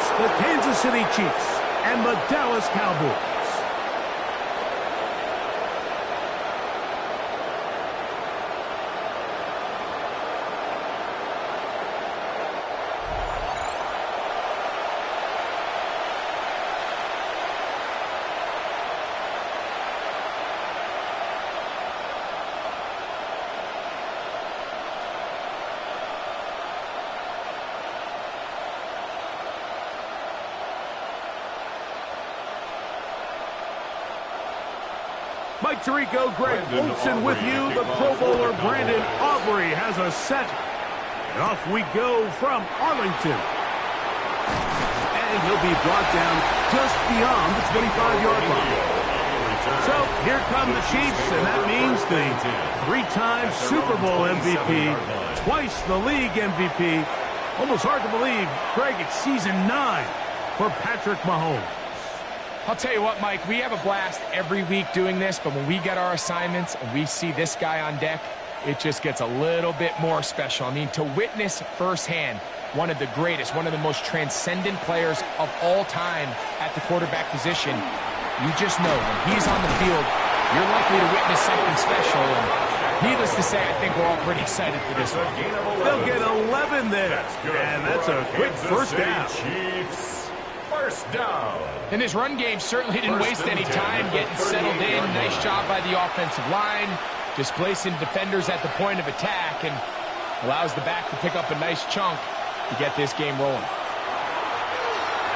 It's the Kansas City Chiefs and the Dallas Cowboys. Mike Tirico, Greg Olson with you. The Pro Bowler Brandon Aubrey has a set. And off we go from Arlington. And he'll be brought down just beyond the 25-yard line. So here come the Chiefs, and that means the three-time Super Bowl MVP, twice the league MVP. Almost hard to believe, Greg, it's season 9 for Patrick Mahomes. I'll tell you what, Mike, we have a blast every week doing this, but when we get our assignments and we see this guy on deck, it just gets a little bit more special. I mean, to witness firsthand one of the greatest, one of the most transcendent players of all time at the quarterback position, you just know when he's on the field, you're likely to witness something special. And needless to say, I think we're all pretty excited for this one. They'll get 11 there, and that's a quick first down. First down. And this run game certainly didn't waste any time getting settled in. Nice job by the offensive line, displacing defenders at the point of attack, and allows the back to pick up a nice chunk to get this game rolling.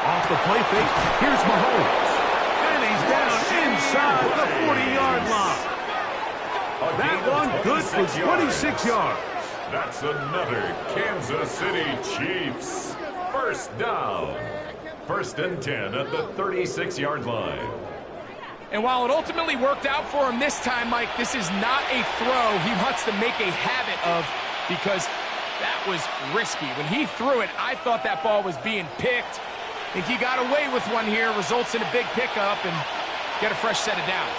Off the play fake, here's Mahomes. And he's down inside the 40-yard line. That one good for 26 yards. That's another Kansas City Chiefs. First down. First and 10 at the 36-yard line. And while it ultimately worked out for him this time, Mike, this is not a throw he wants to make a habit of, because that was risky. When he threw it, I thought that ball was being picked. I think he got away with one here, results in a big pickup, and get a fresh set of downs.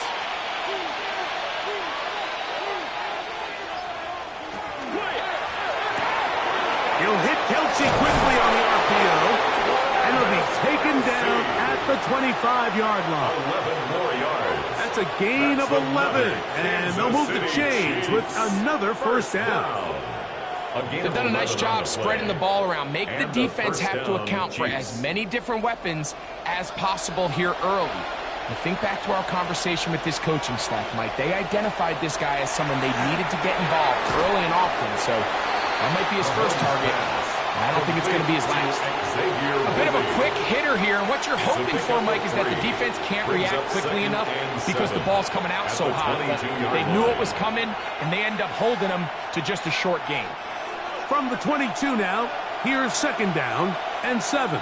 He'll hit Kelsey quickly on the RPO. And he'll be taken down at the 25-yard line. 11 more yards. That's a gain of 11. And they'll move the chains with another first down. They've done a nice job spreading the ball around. Make the defense have to account for as many different weapons as possible here early. And think back to our conversation with this coaching staff, Mike. They identified this guy as someone they needed to get involved early and often. So that might be his first target. I don't think it's going to be his last. A bit of a quick hitter here, and what you're hoping for, Mike, is that the defense can't react quickly enough because the ball's coming out so hot. They knew it was coming, and they end up holding them to just a short gain. From the 22 now, here's second down and 7.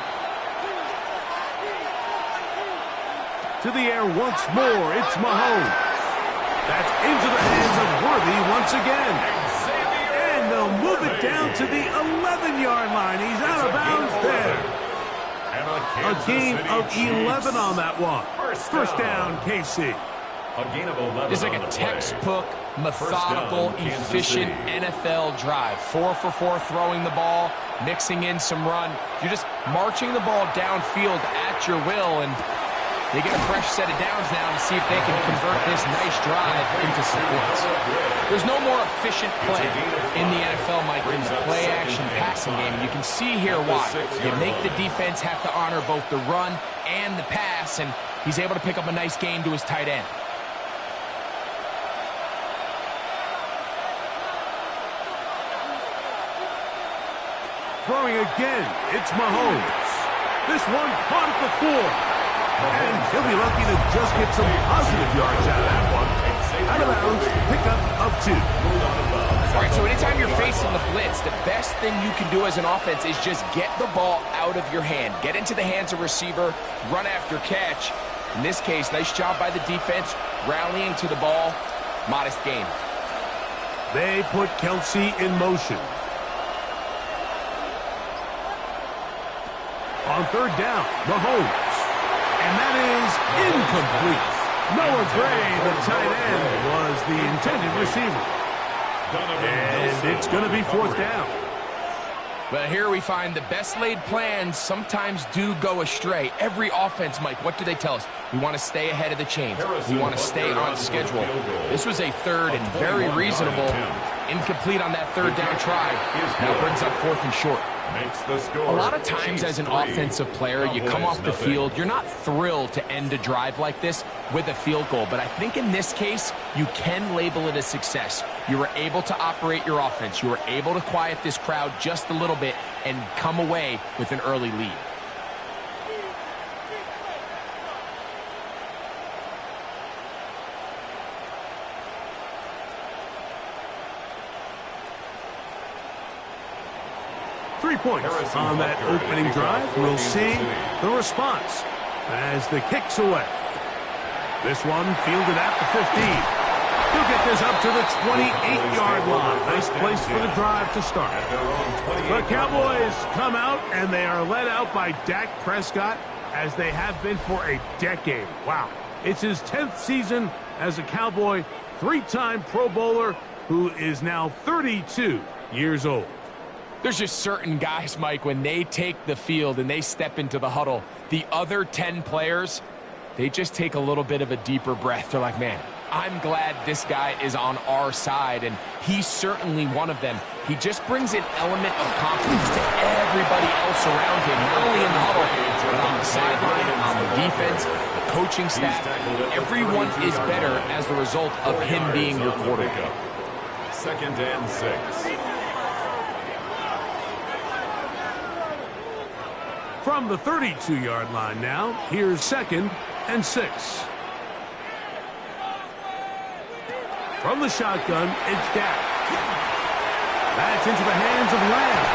To the air once more, it's Mahomes. That's into the hands of Worthy once again. They'll move it down to the 11-yard line. He's out of bounds there. A gain of 11 on that one. First down, KC. This is like a textbook, methodical, efficient NFL drive. 4 for 4 throwing the ball, mixing in some run. You're just marching the ball downfield at your will, and they get a fresh set of downs now to see if they can convert this nice drive into some points. There's no more efficient play in the NFL, Mike, than the play-action passing game. And you can see here why. You make the defense have to honor both the run and the pass, and he's able to pick up a nice gain to his tight end. Throwing again, it's Mahomes. This one caught at the 4. And he'll be lucky to just get some positive yards out of that one. Out of bounds, pickup of 2. All right, so anytime you're facing the blitz, the best thing you can do as an offense is just get the ball out of your hand. Get into the hands of receiver, run after catch. In this case, nice job by the defense, rallying to the ball. Modest gain. They put Kelsey in motion. On third down, Mahomes. And that is incomplete. Noah Gray, the tight end, was the intended receiver. And it's going to be fourth down. Well, here we find the best laid plans sometimes do go astray. Every offense, Mike, what do they tell us? We want to stay ahead of the chains. We want to stay on schedule. This was a third and very reasonable. Incomplete on that third down try. Now brings up 4th and short. A lot of times as an offensive player, you come off the field, you're not thrilled to end a drive like this with a field goal. But I think in this case, you can label it a success. You were able to operate your offense. You were able to quiet this crowd just a little bit and come away with an early lead. Three points on that opening drive. We'll see the response as the kick's away. This one fielded at the 15. He'll get this up to the 28-yard line. Nice place for the drive to start. The Cowboys come out, and they are led out by Dak Prescott, as they have been for a decade. Wow. It's his 10th season as a Cowboy, 3-time Pro Bowler, who is now 32 years old. There's just certain guys, Mike, when they take the field and they step into the huddle, the other 10 players, they just take a little bit of a deeper breath. They're like, man, I'm glad this guy is on our side, and he's certainly one of them. He just brings an element of confidence to everybody else around him, not only in the huddle, but on the sideline, on the defense, the coaching staff. Everyone is better as a result of him being your quarterback. 2nd and 6. From the 32-yard line now, here's 2nd and 6. From the shotgun, it's Dak. That's into the hands of Lamb.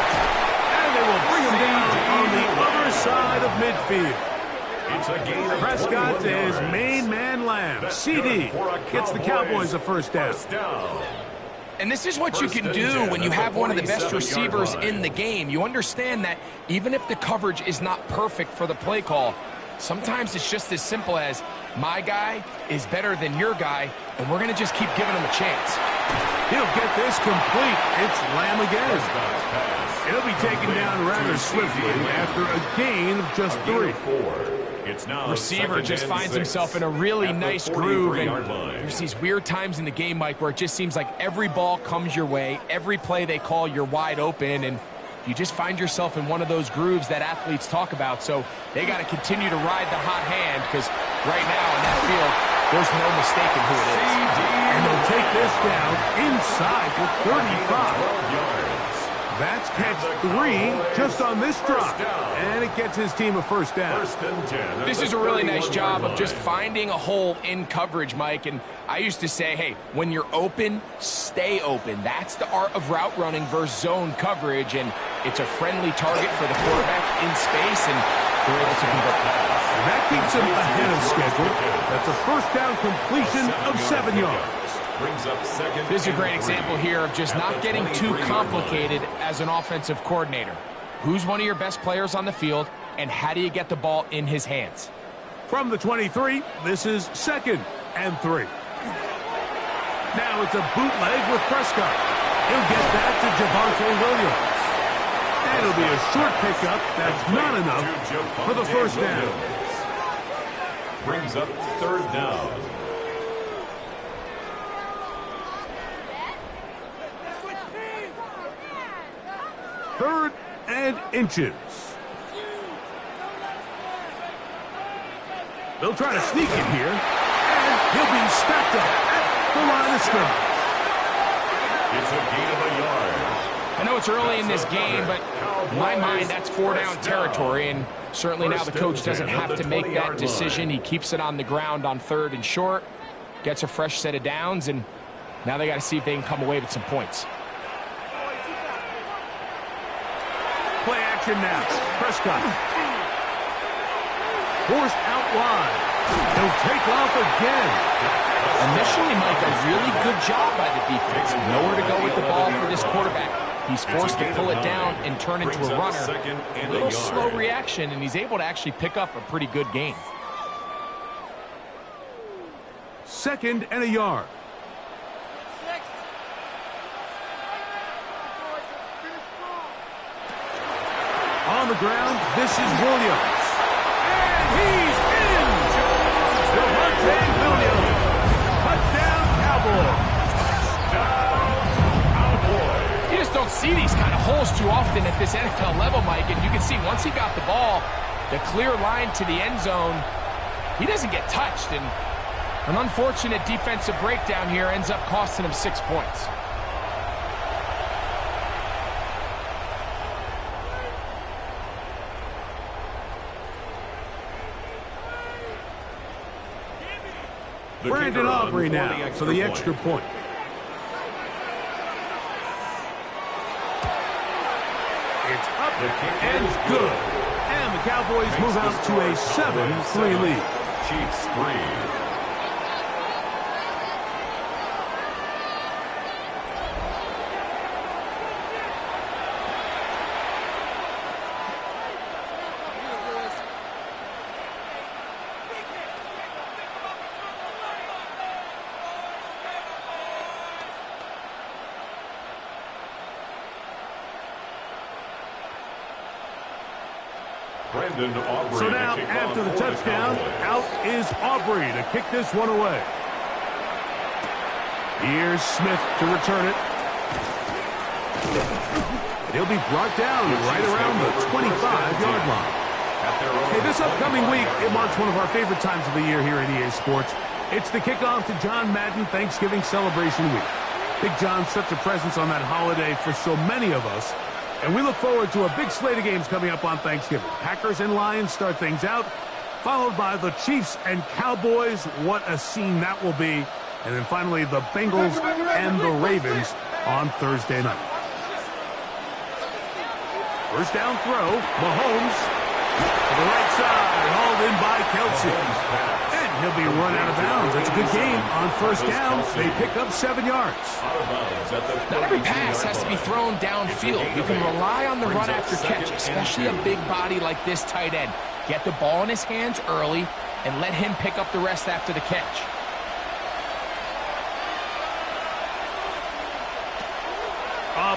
And they will bring him down on the other side of midfield. It's a gain of Prescott to his main man, Lamb. CD gets the Cowboys a first down. And this is what you can do when you have one of the best receivers in the game. You understand that even if the coverage is not perfect for the play call, sometimes it's just as simple as my guy is better than your guy, and we're going to just keep giving him a chance. He'll get this complete. It's Lamb again. It'll be taken down rather swiftly after a gain of just 3. Receiver just finds himself in a really nice groove, and there's these weird times in the game, Mike, where it just seems like every ball comes your way, every play they call, you're wide open, and you just find yourself in one of those grooves that athletes talk about. So they got to continue to ride the hot hand, because right now in that field, there's no mistaking who it is. And they'll take this down inside the 35. That's catch 3 just on this drive. And it gets his team a first down. This is a really nice job of just finding a hole in coverage, Mike. And I used to say, hey, when you're open, stay open. That's the art of route running versus zone coverage. And it's a friendly target for the quarterback in space, and they're able to convert. And that keeps him ahead of schedule. That's a first down completion of 7 yards. This is a great example here of just not getting too complicated as an offensive coordinator. Who's one of your best players on the field, and how do you get the ball in his hands? From the 23, this is 2nd and 3. Now it's a bootleg with Prescott. He'll get that to Javonte Williams. And it'll be a short pickup. That's not enough for the first down. Brings up 3rd down. 3rd and inches. They'll try to sneak it here, and he'll be stacked up at the line of scrimmage. It's a gain of a yard. I know it's early in this game, but in my mind, that's 4-down territory, and certainly now the coach doesn't have to make that decision. He keeps it on the ground on 3rd and short, gets a fresh set of downs, and now they got to see if they can come away with some points. Play action now. Prescott. Forced out wide. He'll take off again. Initially, Mike, a really good job by the defense. Nowhere to go with the ball for this quarterback. He's forced to pull it down and turn into a runner. A little slow reaction, and he's able to actually pick up a pretty good gain. 2nd and a yard. on the ground. This is Williams. And he's in! Devontae Williams. Touchdown, Cowboys. You just don't see these kind of holes too often at this NFL level, Mike. And you can see once he got the ball, the clear line to the end zone, he doesn't get touched. And an unfortunate defensive breakdown here ends up costing him 6 points. Brandon Aubrey now for the extra point. It's up and good. And the Cowboys move out to a 7-3 lead. Chiefs 3. So now, after the touchdown, out is Aubrey to kick this one away. Here's Smith to return it. And he'll be brought down right around the 25-yard line. Hey, this upcoming week, it marks one of our favorite times of the year here at EA Sports. It's the kickoff to John Madden Thanksgiving Celebration Week. Big John's such a presence on that holiday for so many of us. And we look forward to a big slate of games coming up on Thanksgiving. Packers and Lions start things out, followed by the Chiefs and Cowboys. What a scene that will be. And then finally the Bengals and the Ravens on Thursday night. First down throw, Mahomes to the right side, hauled in by Kelsey. And he'll be run out of bounds. That's a good game on first down. They pick up 7 yards. Not every pass has to be thrown downfield. You can rely on the run after catch, especially a big body like this tight end. Get the ball in his hands early and let him pick up the rest after the catch.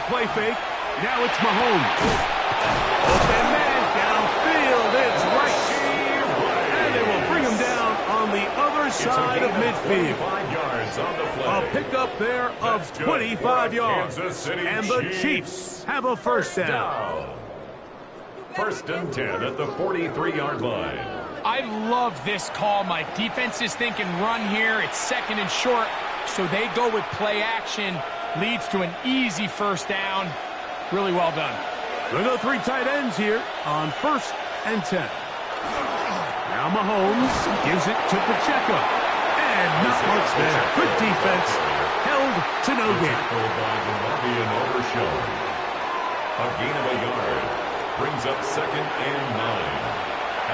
Play fake. Now it's Mahomes. Open man downfield. It's right. And they will bring him down on the other side of midfield. A pickup there of 25 yards. And the Chiefs have a first down. First and 10 at the 43-yard line. I love this call, Mike. Defense is thinking run here. It's second and short, so they go with play action. Leads to an easy first down. Really well done. We'll go 3 tight ends here on first and 10. Now Mahomes gives it to Pacheco. And not much there. Good defense. Held to no gain. A gain of a yard. Brings up second and 9.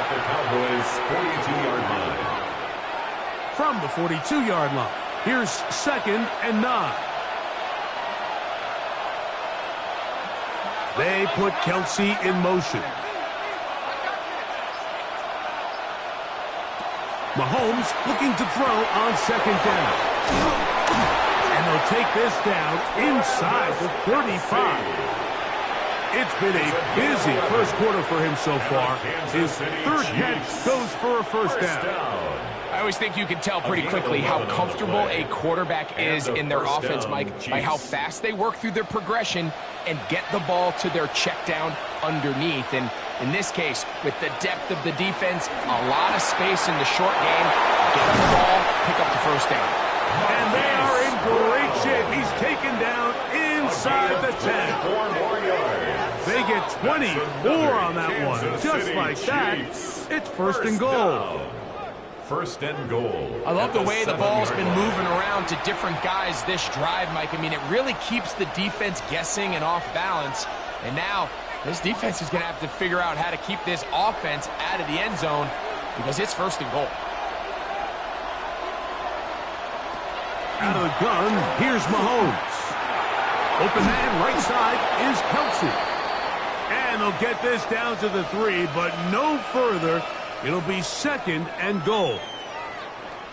At the Cowboys' 42-yard line. From the 42-yard line. Here's second and 9. They put Kelsey in motion. Mahomes looking to throw on second down. And they'll take this down inside the 35. It's been a busy first quarter for him so far. His third catch goes for a first down. I always think you can tell pretty quickly how comfortable a quarterback is in their offense, Mike, by how fast they work through their progression and get the ball to their check down underneath. And in this case, with the depth of the defense, a lot of space in the short game, get the ball, pick up the first down. And they are in great shape. He's taken down inside the 10. They get 24 on that one. Just like that, it's first and goal. First and goal. I love the way the ball's been moving around to different guys this drive, Mike. I mean, it really keeps the defense guessing and off balance. And now, this defense is going to have to figure out how to keep this offense out of the end zone because it's first and goal. Out of the gun, here's Mahomes. Open man, right side is Kelsey. And they'll get this down to the 3, but no further. It'll be second and goal.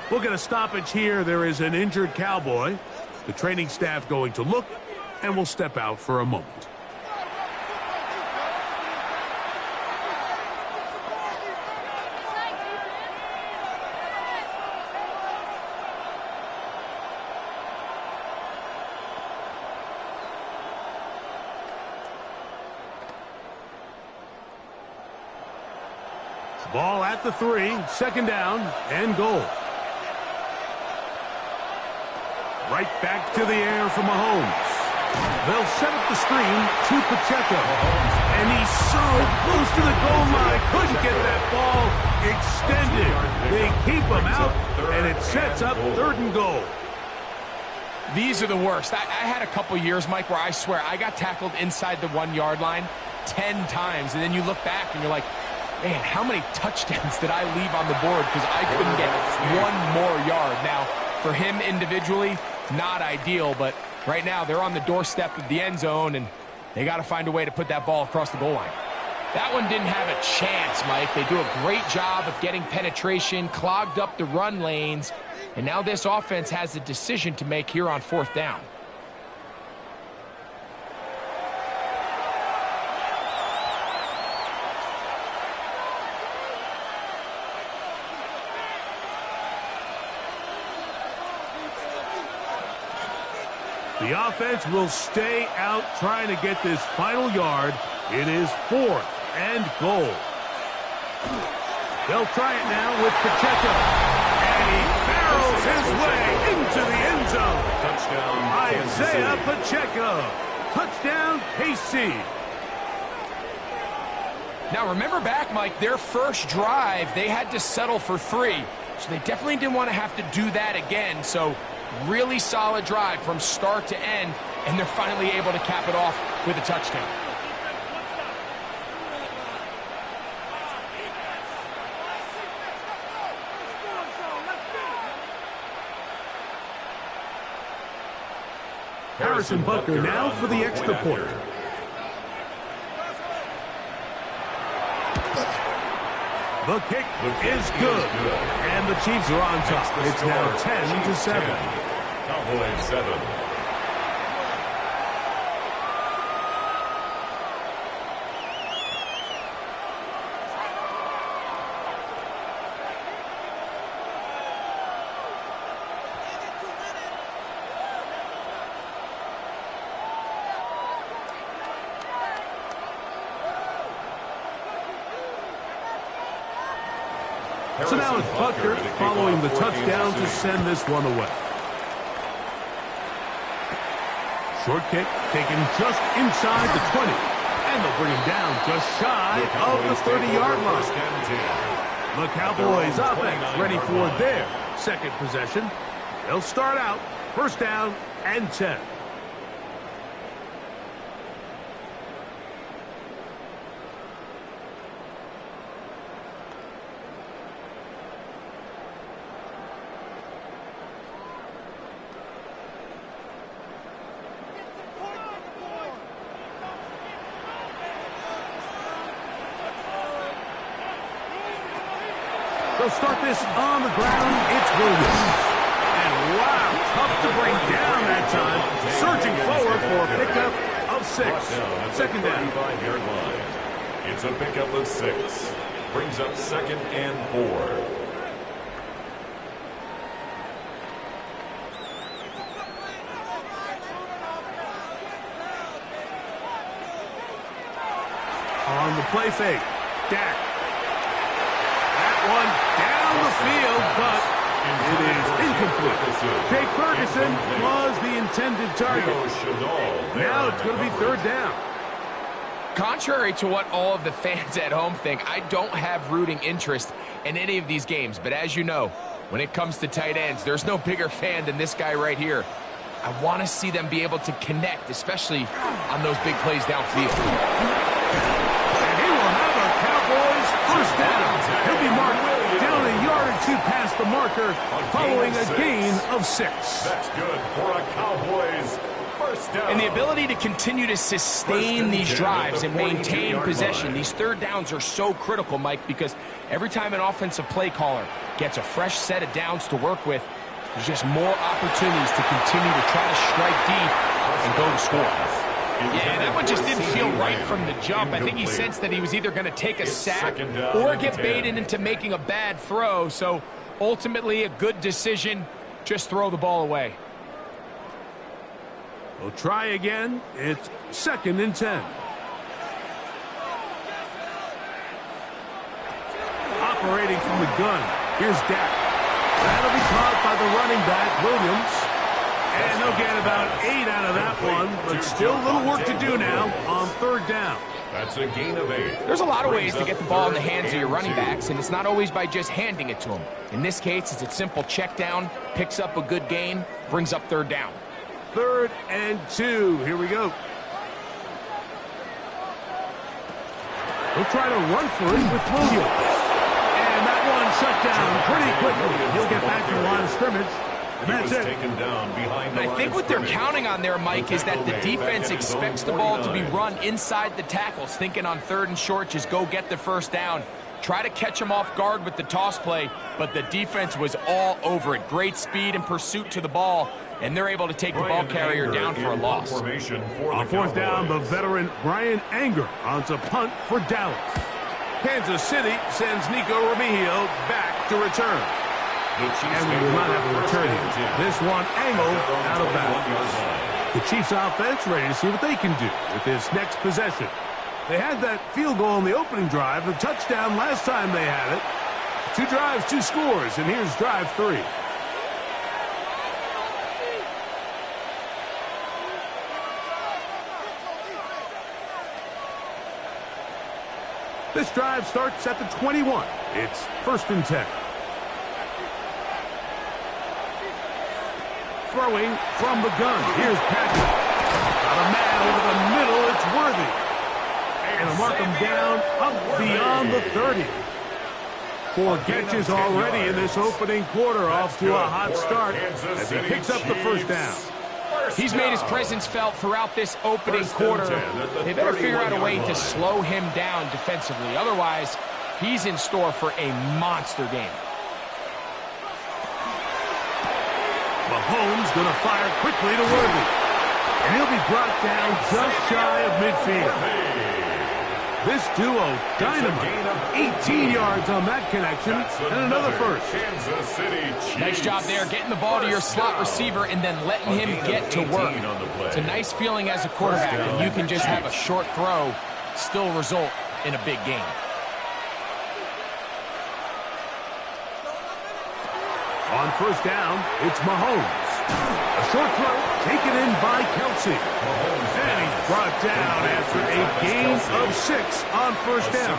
We'll get a stoppage here. There is an injured Cowboy. The training staff going to look, and we'll step out for a moment. Ball at the 3, second down and goal. Right back to the air for Mahomes. They'll set up the screen to Pacheco. And he's so close to the goal line. Couldn't get that ball extended. They keep him out, and it sets up 3rd and goal. These are the worst. I had a couple years, Mike, where I swear I got tackled inside the 1-yard line 10 times. And then you look back and you're like, man, how many touchdowns did I leave on the board because I couldn't get 1 more yard? Now, for him individually, not ideal, but right now they're on the doorstep of the end zone, and they got to find a way to put that ball across the goal line. That one didn't have a chance, Mike. They do a great job of getting penetration, clogged up the run lanes, and now this offense has a decision to make here on 4th down. The offense will stay out trying to get this final yard. It is 4th and goal. They'll try it now with Pacheco. And he barrels his way into the end zone. Touchdown, Isaiah Pacheco. Touchdown, KC. Now remember back, Mike, their first drive, they had to settle for 3. So they definitely didn't want to have to do that again. So really solid drive from start to end, and they're finally able to cap it off with a touchdown. Harrison Butker now for the extra point. The kick is good. And the Chiefs are on top. It's now 10-7. Cowboys 7. So now it's Butker following the touchdown to send this one away. Short kick taken just inside the 20. And they'll bring him down just shy of the 30-yard line. The Cowboys offense ready for their second possession. They'll start out 1st down and 10. They'll start this on the ground. It's Williams. And wow, tough to bring down that time. Surging forward for a pickup of 6. Second down. It's a pickup of 6. Brings up 2nd and 4. On the play fake, Dak. One down the field, but it is incomplete. Jake Ferguson was the intended target. Now it's going to be 3rd down. Contrary to what all of the fans at home think, I don't have rooting interest in any of these games. But as you know, when it comes to tight ends, there's no bigger fan than this guy right here. I want to see them be able to connect, especially on those big plays downfield. And he will have a Cowboys 1st down. He'll be marked down a yard or 2 past the marker following a gain of 6. That's good for a Cowboys 1st down. And the ability to continue to sustain these drives and maintain possession, these 3rd downs are so critical, Mike, because every time an offensive play caller gets a fresh set of downs to work with, there's just more opportunities to continue to try to strike deep and go to score. Yeah, that one just didn't feel right from the jump. I think he sensed that he was either going to take a sack or get baited into making a bad throw. So ultimately a good decision, just throw the ball away. We'll try again. It's 2nd and 10. operating from the gun. Here's Dak. That'll be caught by the running back, Williams. And they'll get about 8 out of that one, but still a little work to do now on third down. That's a gain of 8. There's a lot of ways to get the ball in the hands of your running backs, and it's not always by just handing it to them. In this case, it's a simple check down, picks up a good gain, brings up third down. 3rd and 2. Here we go. He'll try to run for it with Williams. And that one shut down pretty quickly. He'll get back to the line of scrimmage. And that's it. Taken down behind I think what they're counting on there, Mike, is that the defense expects the ball to be run inside the tackles, thinking on 3rd and short, just go get the first down. Try to catch them off guard with the toss play, but the defense was all over it. Great speed and pursuit to the ball, and they're able to take the ball carrier down for a loss. On 4th down, the veteran Brian Anger on to punt for Dallas. Kansas City sends Nico Remigio back to return. And we will not have a return here. This one angled out of bounds. The Chiefs offense ready to see what they can do with this next possession. They had that field goal in the opening drive, the touchdown last time they had it. 2 drives, 2 scores, and here's drive 3. This drive starts at the 21. It's 1st and 10. Throwing from the gun. Here's Pacheco. Got a man over the middle. It's Worthy. And they'll mark him down up beyond the 30. 4 catches already in this opening quarter, off to a hot start as he picks up the first down. He's made his presence felt throughout this opening quarter. They better figure out a way to slow him down defensively. Otherwise, he's in store for a monster game. Mahomes going to fire quickly to Worthy. And he'll be brought down just shy of midfield. This duo, dynamite. 18 yards on that connection, and another first. Nice job there, getting the ball to your slot receiver and then letting him get to work. It's a nice feeling as a quarterback, and you can just have a short throw, still result in a big game. On 1st down, it's Mahomes. A short throw taken in by Kelsey. And he's brought down after a gain of 6 on 1st down.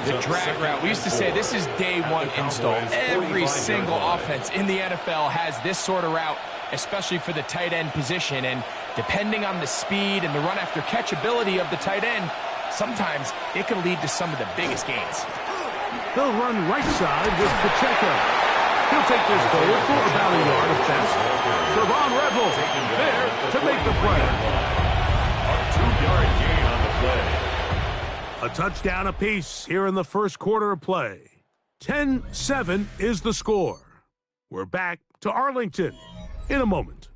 The drag route. We used to say this is day 1 install. Every single offense in the NFL has this sort of route, especially for the tight end position. And depending on the speed and the run after catch ability of the tight end, sometimes it can lead to some of the biggest gains. They'll run right side with Pacheco. He'll take this forward for about a yard of best. Trevon Revel there to make the play. A 2-yard gain on the play. A touchdown apiece here in the first quarter of play. 10-7 is the score. We're back to Arlington in a moment.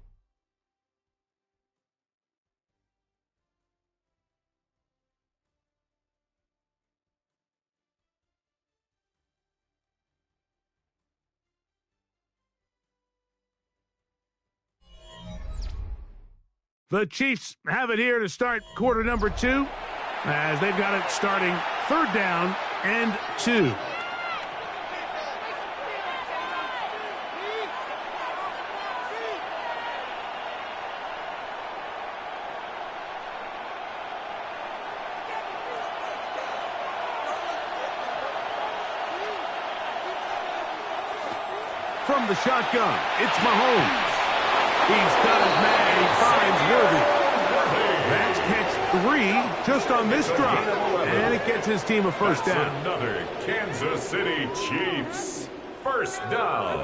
The Chiefs have it here to start quarter number 2, as they've got it starting 3rd down and 2. From the shotgun, it's Mahomes. He's got his man. He finds Worthy. That's catch 3 just on this drive. And it gets his team a first down. Another Kansas City Chiefs. First down.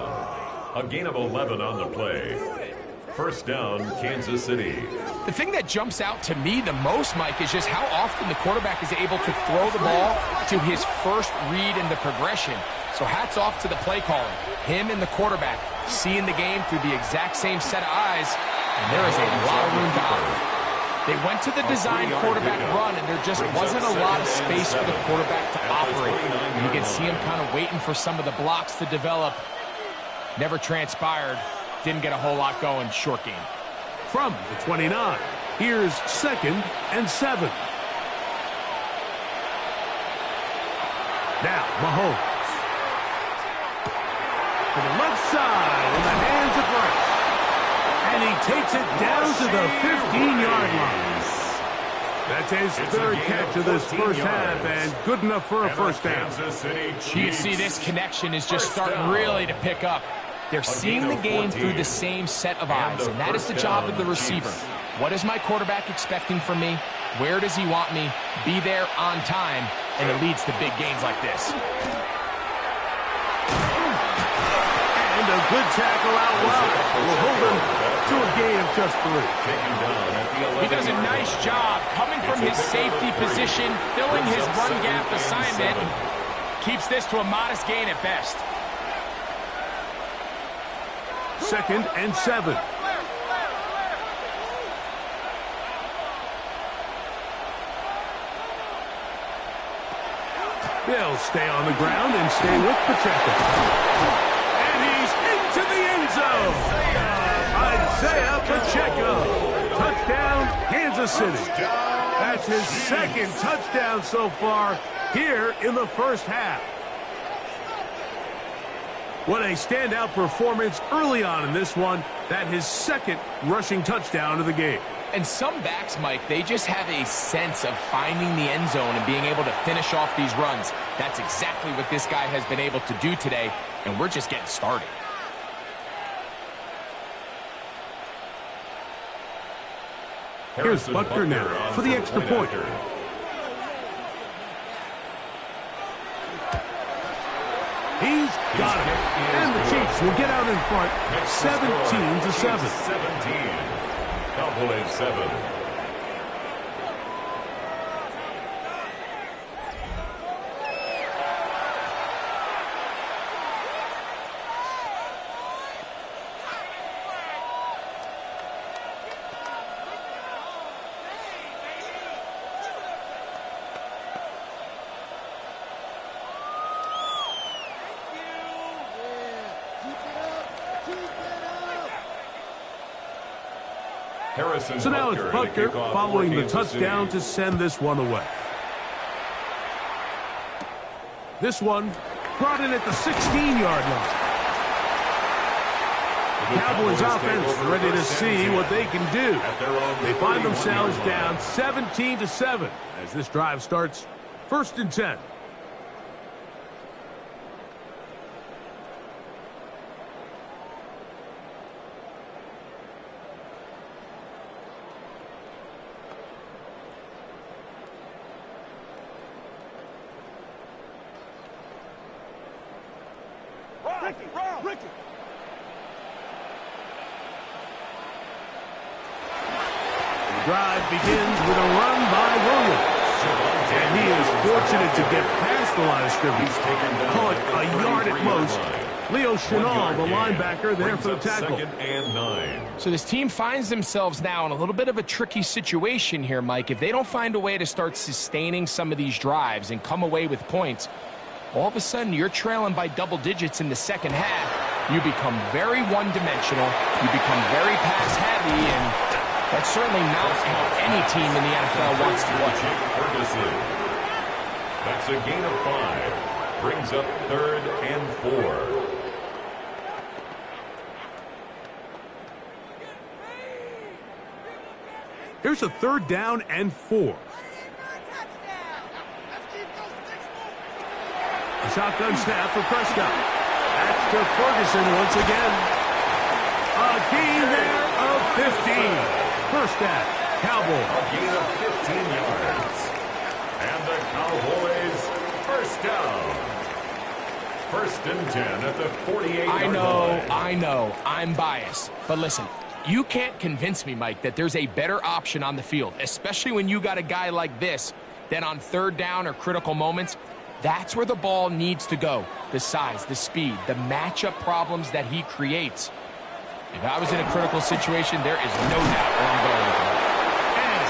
A gain of 11 on the play. First down, Kansas City. The thing that jumps out to me the most, Mike, is just how often the quarterback is able to throw the ball to his first read in the progression. So hats off to the play caller. Him and the quarterback seeing the game through the exact same set of eyes, and there is a lot of room to operate. They went to the design quarterback run, and there just wasn't a lot of space for the quarterback to operate. You can see him kind of waiting for some of the blocks to develop. Never transpired. Didn't get a whole lot going. Short game. From the 29, here's 2nd and 7. Now, Mahomes. To the left side in the hands of Rice. And he takes it down to the 15-yard line. That's his third catch of this first half, and good enough for a first down. You can see this connection is just starting really to pick up. They're seeing the game through the same set of eyes, and that is the job of the receiver. What is my quarterback expecting from me? Where does he want me? Be there on time, and it leads to big gains like this. And a good tackle out wide will hold him to a gain of just 3. He does a nice job coming from his safety position, filling his run gap assignment. Keeps this to a modest gain at best. 2nd and 7. They'll stay on the ground and stay with Pacheco. And he's into the end zone. Isaiah Pacheco. Touchdown, Kansas City. That's his 2nd touchdown so far here in the first half. What a standout performance early on in this one. That his 2nd rushing touchdown of the game. And some backs, Mike, they just have a sense of finding the end zone and being able to finish off these runs. That's exactly what this guy has been able to do today, and we're just getting started. Here's Butker now for the extra point. He's got it. And the Chiefs will get out in front 17-7. 17. Cowboys 7. So now it's Butker following the touchdown to send this one away. This one brought in at the 16-yard line. The Cowboys offense ready to see what they can do. They find themselves down 17-7 as this drive starts 1st and 10. Ricky. The drive begins with a run by Williams. And he is fortunate to get past the line of scrimmage. Call it a yard at most. Leo Chenal, the linebacker, there for the tackle. 2nd and 9. So this team finds themselves now in a little bit of a tricky situation here, Mike. If they don't find a way to start sustaining some of these drives and come away with points, all of a sudden you're trailing by double digits in the second half. You become very one-dimensional. You become very pass-heavy, and that's certainly not how any team in the NFL wants to play. That's a gain of 5. Brings up 3rd and 4. Here's a 3rd down and 4. A shotgun snap for Prescott. That's to Ferguson once again. A gain there of 15. First down, Cowboys. A gain of 15 yards. And the Cowboys first down. 1st and 10 at the 48-yard line. I know. I'm biased. But listen, you can't convince me, Mike, that there's a better option on the field, especially when you got a guy like this, than on 3rd down or critical moments. That's where the ball needs to go. The size, the speed, the matchup problems that he creates. If I was in a critical situation, there is no doubt where I'm going with that.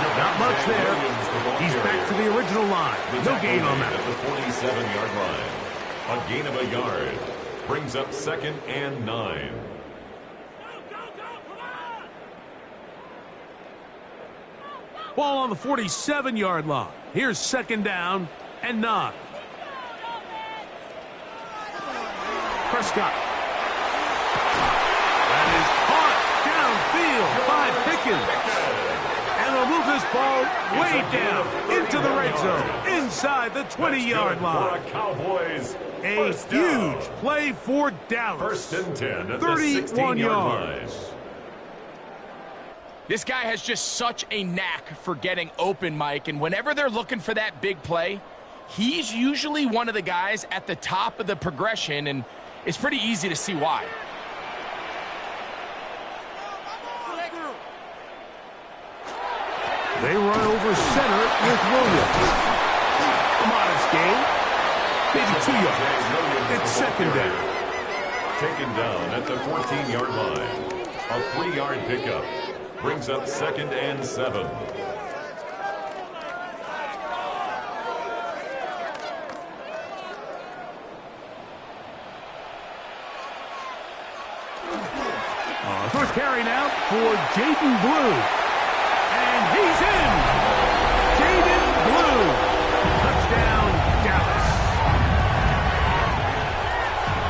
And not much there. He's back to the original line. No gain on that. At the 47-yard line. A gain of a yard. Brings up 2nd and 9. Ball on the 47-yard line. Here's 2nd down and 9. Prescott. That is caught downfield by Pickens. And they'll move this ball way down into the red zone, inside the 20-yard line. Cowboys. A huge play for Dallas. First and 10 at 31 the 16-yard yards. line. This guy has just such a knack for getting open, Mike, and whenever they're looking for that big play, he's usually one of the guys at the top of the progression, and it's pretty easy to see why. They run over center with Williams. A modest gain. Maybe 2 yards. It's second down. Taken down at the 14-yard line. A 3-yard pickup. Brings up second and 7. First carry now for Jaden Blue. And he's in. Jaden Blue. Touchdown, Dallas.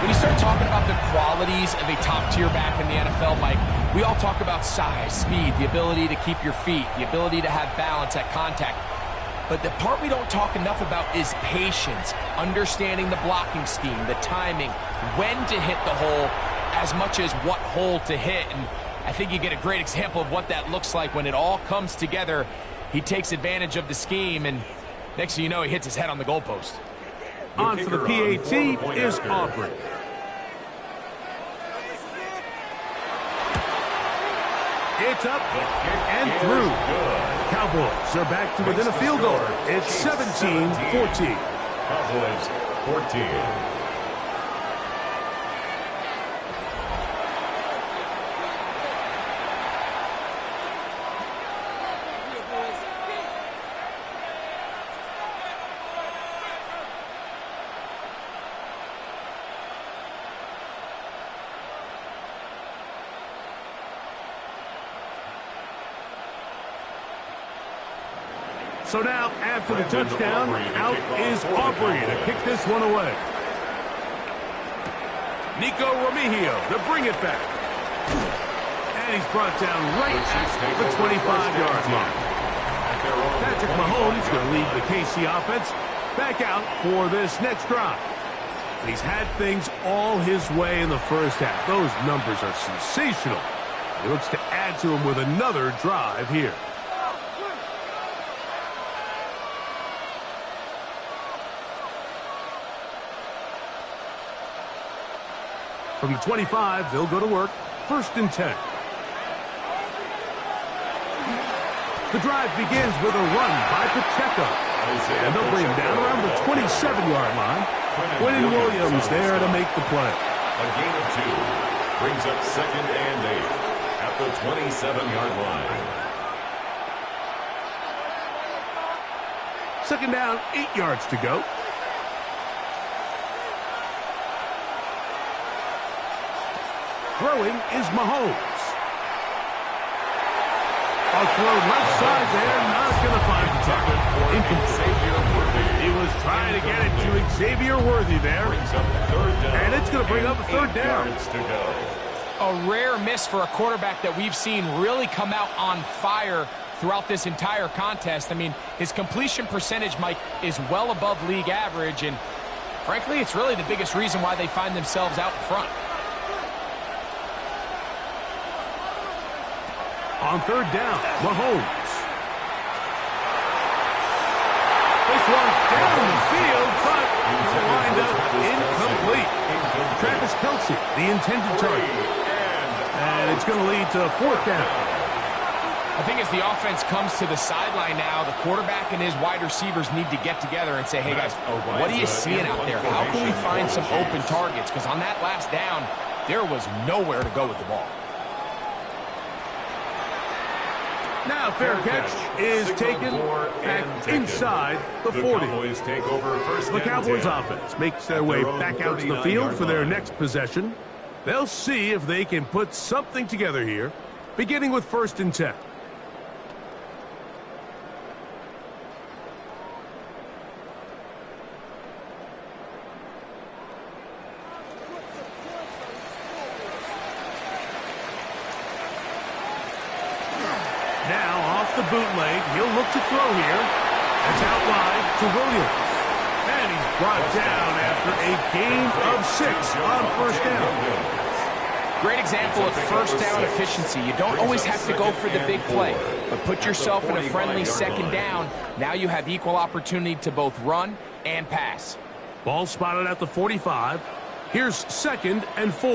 When you start talking about the qualities of a top-tier back in the NFL, Mike, we all talk about size, speed, the ability to keep your feet, the ability to have balance at contact. But the part we don't talk enough about is patience, understanding the blocking scheme, the timing, when to hit the hole, as much as what hole to hit. And I think you get a great example of what that looks like when it all comes together. He takes advantage of the scheme, and next thing you know, he hits his head on the goalpost. On for the PAT is Aubrey. It's up and through. Cowboys are back to within a field goal. It's 17-14. Cowboys 14. So now, after the touchdown, out is Aubrey to kick this one away. Nico Remigio to bring it back. And he's brought down right at the 25-yard line. Patrick Mahomes going to lead the KC offense back out for this next drive. He's had things all his way in the first half. Those numbers are sensational. He looks to add to them with another drive here. From the 25, they'll go to work. First and 10. The drive begins with a run by Pacheco. And they'll bring him down around the 27-yard line. Quentin Williams there to make the play. A gain of 2. Brings up second and 8 at the 27-yard line. Second down, 8 yards to go. Throwing is Mahomes. A throw left side there, not going to find the target. Incomplete. He was trying to get it to Xavier Worthy there. And it's going to bring up a third down. A rare miss for a quarterback that we've seen really come out on fire throughout this entire contest. I mean, his completion percentage, Mike, is well above league average. And frankly, it's really the biggest reason why they find themselves out in front. On third down, Mahomes. This one down the field, but lined up incomplete. Travis Kelce, the intended target. And it's going to lead to a fourth down. I think as the offense comes to the sideline now, the quarterback and his wide receivers need to get together and say, hey, guys, what are you seeing out there? How can we find some open targets? Because on that last down, there was nowhere to go with the ball. Now fair catch is taken back inside the 40. The Cowboys offense makes their way back out to the field for their next possession. They'll see if they can put something together here, beginning with first and 10. bootleg. He'll look to throw here. It's out wide to Williams. And he's brought down after a gain of 6 on first down. Great example of first down efficiency. You don't always have to go for the big play, but put yourself in a friendly second down. Now you have equal opportunity to both run and pass. Ball spotted at the 45. Here's 2nd and 4.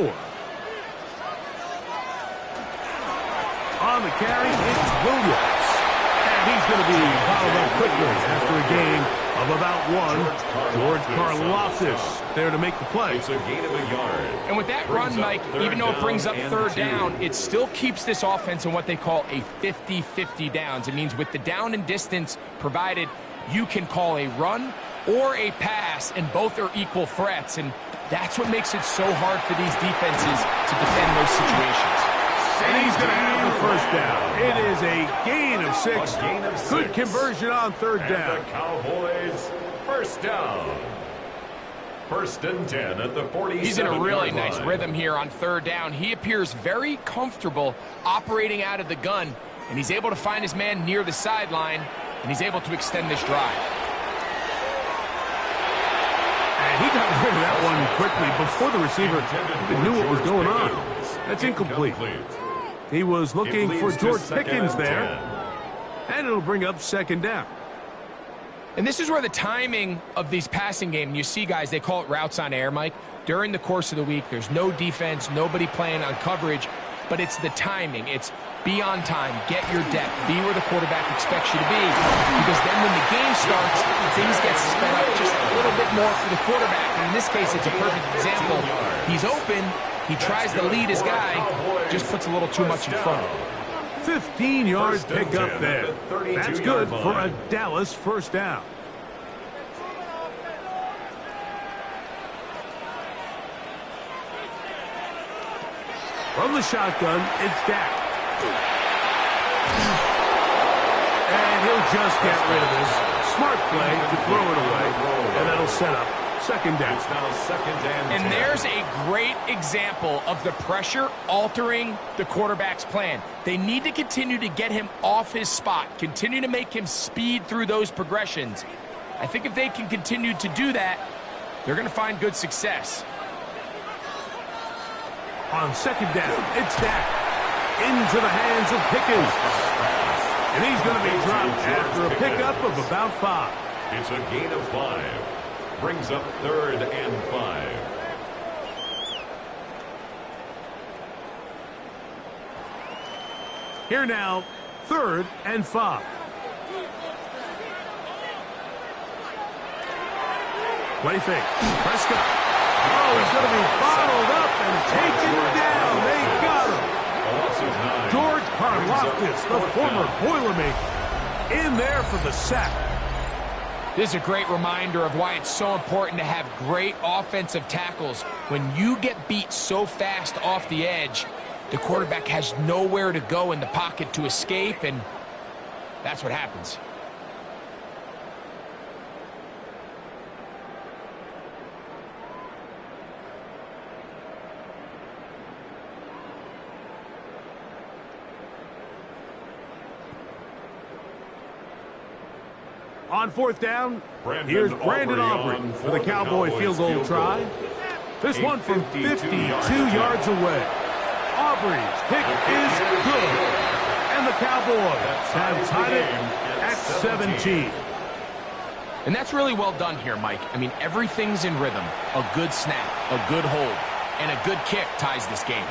On the carry, it's Williams. And he's going to be followed up quickly after a gain of about 1. George Karlaftis there to make the play. It's a gain of a yard. And with that run, Mike, even though it brings up third down, it still keeps this offense in what they call a 50-50 downs. It means with the down and distance provided, you can call a run or a pass, and both are equal threats. And that's what makes it so hard for these defenses to defend those situations. And he's going to have the first down. It is a gain of 6. Good conversion on third down. And the Cowboys, first down. 1st and 10 at the 47. He's in a really nice rhythm here on third down. He appears very comfortable operating out of the gun, and he's able to find his man near the sideline, and he's able to extend this drive. And he got rid of that one quickly before the receiver even knew what was going on. That's incomplete. He was looking for George Pickens there, and it'll bring up 2nd down. And this is where the timing of these passing game, you see guys, they call it routes on air, Mike. During the course of the week, there's no defense, nobody playing on coverage, but it's the timing. It's be on time, get your depth, be where the quarterback expects you to be, because then when the game starts, things get sped up just a little bit more for the quarterback. And in this case, it's a perfect example. He's open, he tries to lead his guy, just puts a little too much in front of him. 15-yard pickup there. That's good for a Dallas first down. From the shotgun, it's Dak. And he'll just get rid of this. Smart play to throw it away. And that'll set up 2nd down. It's now 2nd and 10. And there's a great example of the pressure altering the quarterback's plan. They need to continue to get him off his spot, continue to make him speed through those progressions. I think if they can continue to do that, they're going to find good success. On 2nd down, it's Dak. Into the hands of Pickens. And he's going to be dropped after a pickup of about 5. It's a gain of 5. Brings up 3rd and 5. Here now, 3rd and 5. Play fake. Prescott. Oh, he's going to be bottled up and taken down. They got him. George Karlaftis, the former Boilermaker, in there for the sack. This is a great reminder of why it's so important to have great offensive tackles. When you get beat so fast off the edge, the quarterback has nowhere to go in the pocket to escape, and that's what happens. On 4th down, here's Brandon Aubrey for the Cowboy field goal try. This one from 52 yards away. Aubrey's kick is good. And the Cowboys have tied it at 17. And that's really well done here, Mike. I mean, everything's in rhythm. A good snap, a good hold, and a good kick ties this game.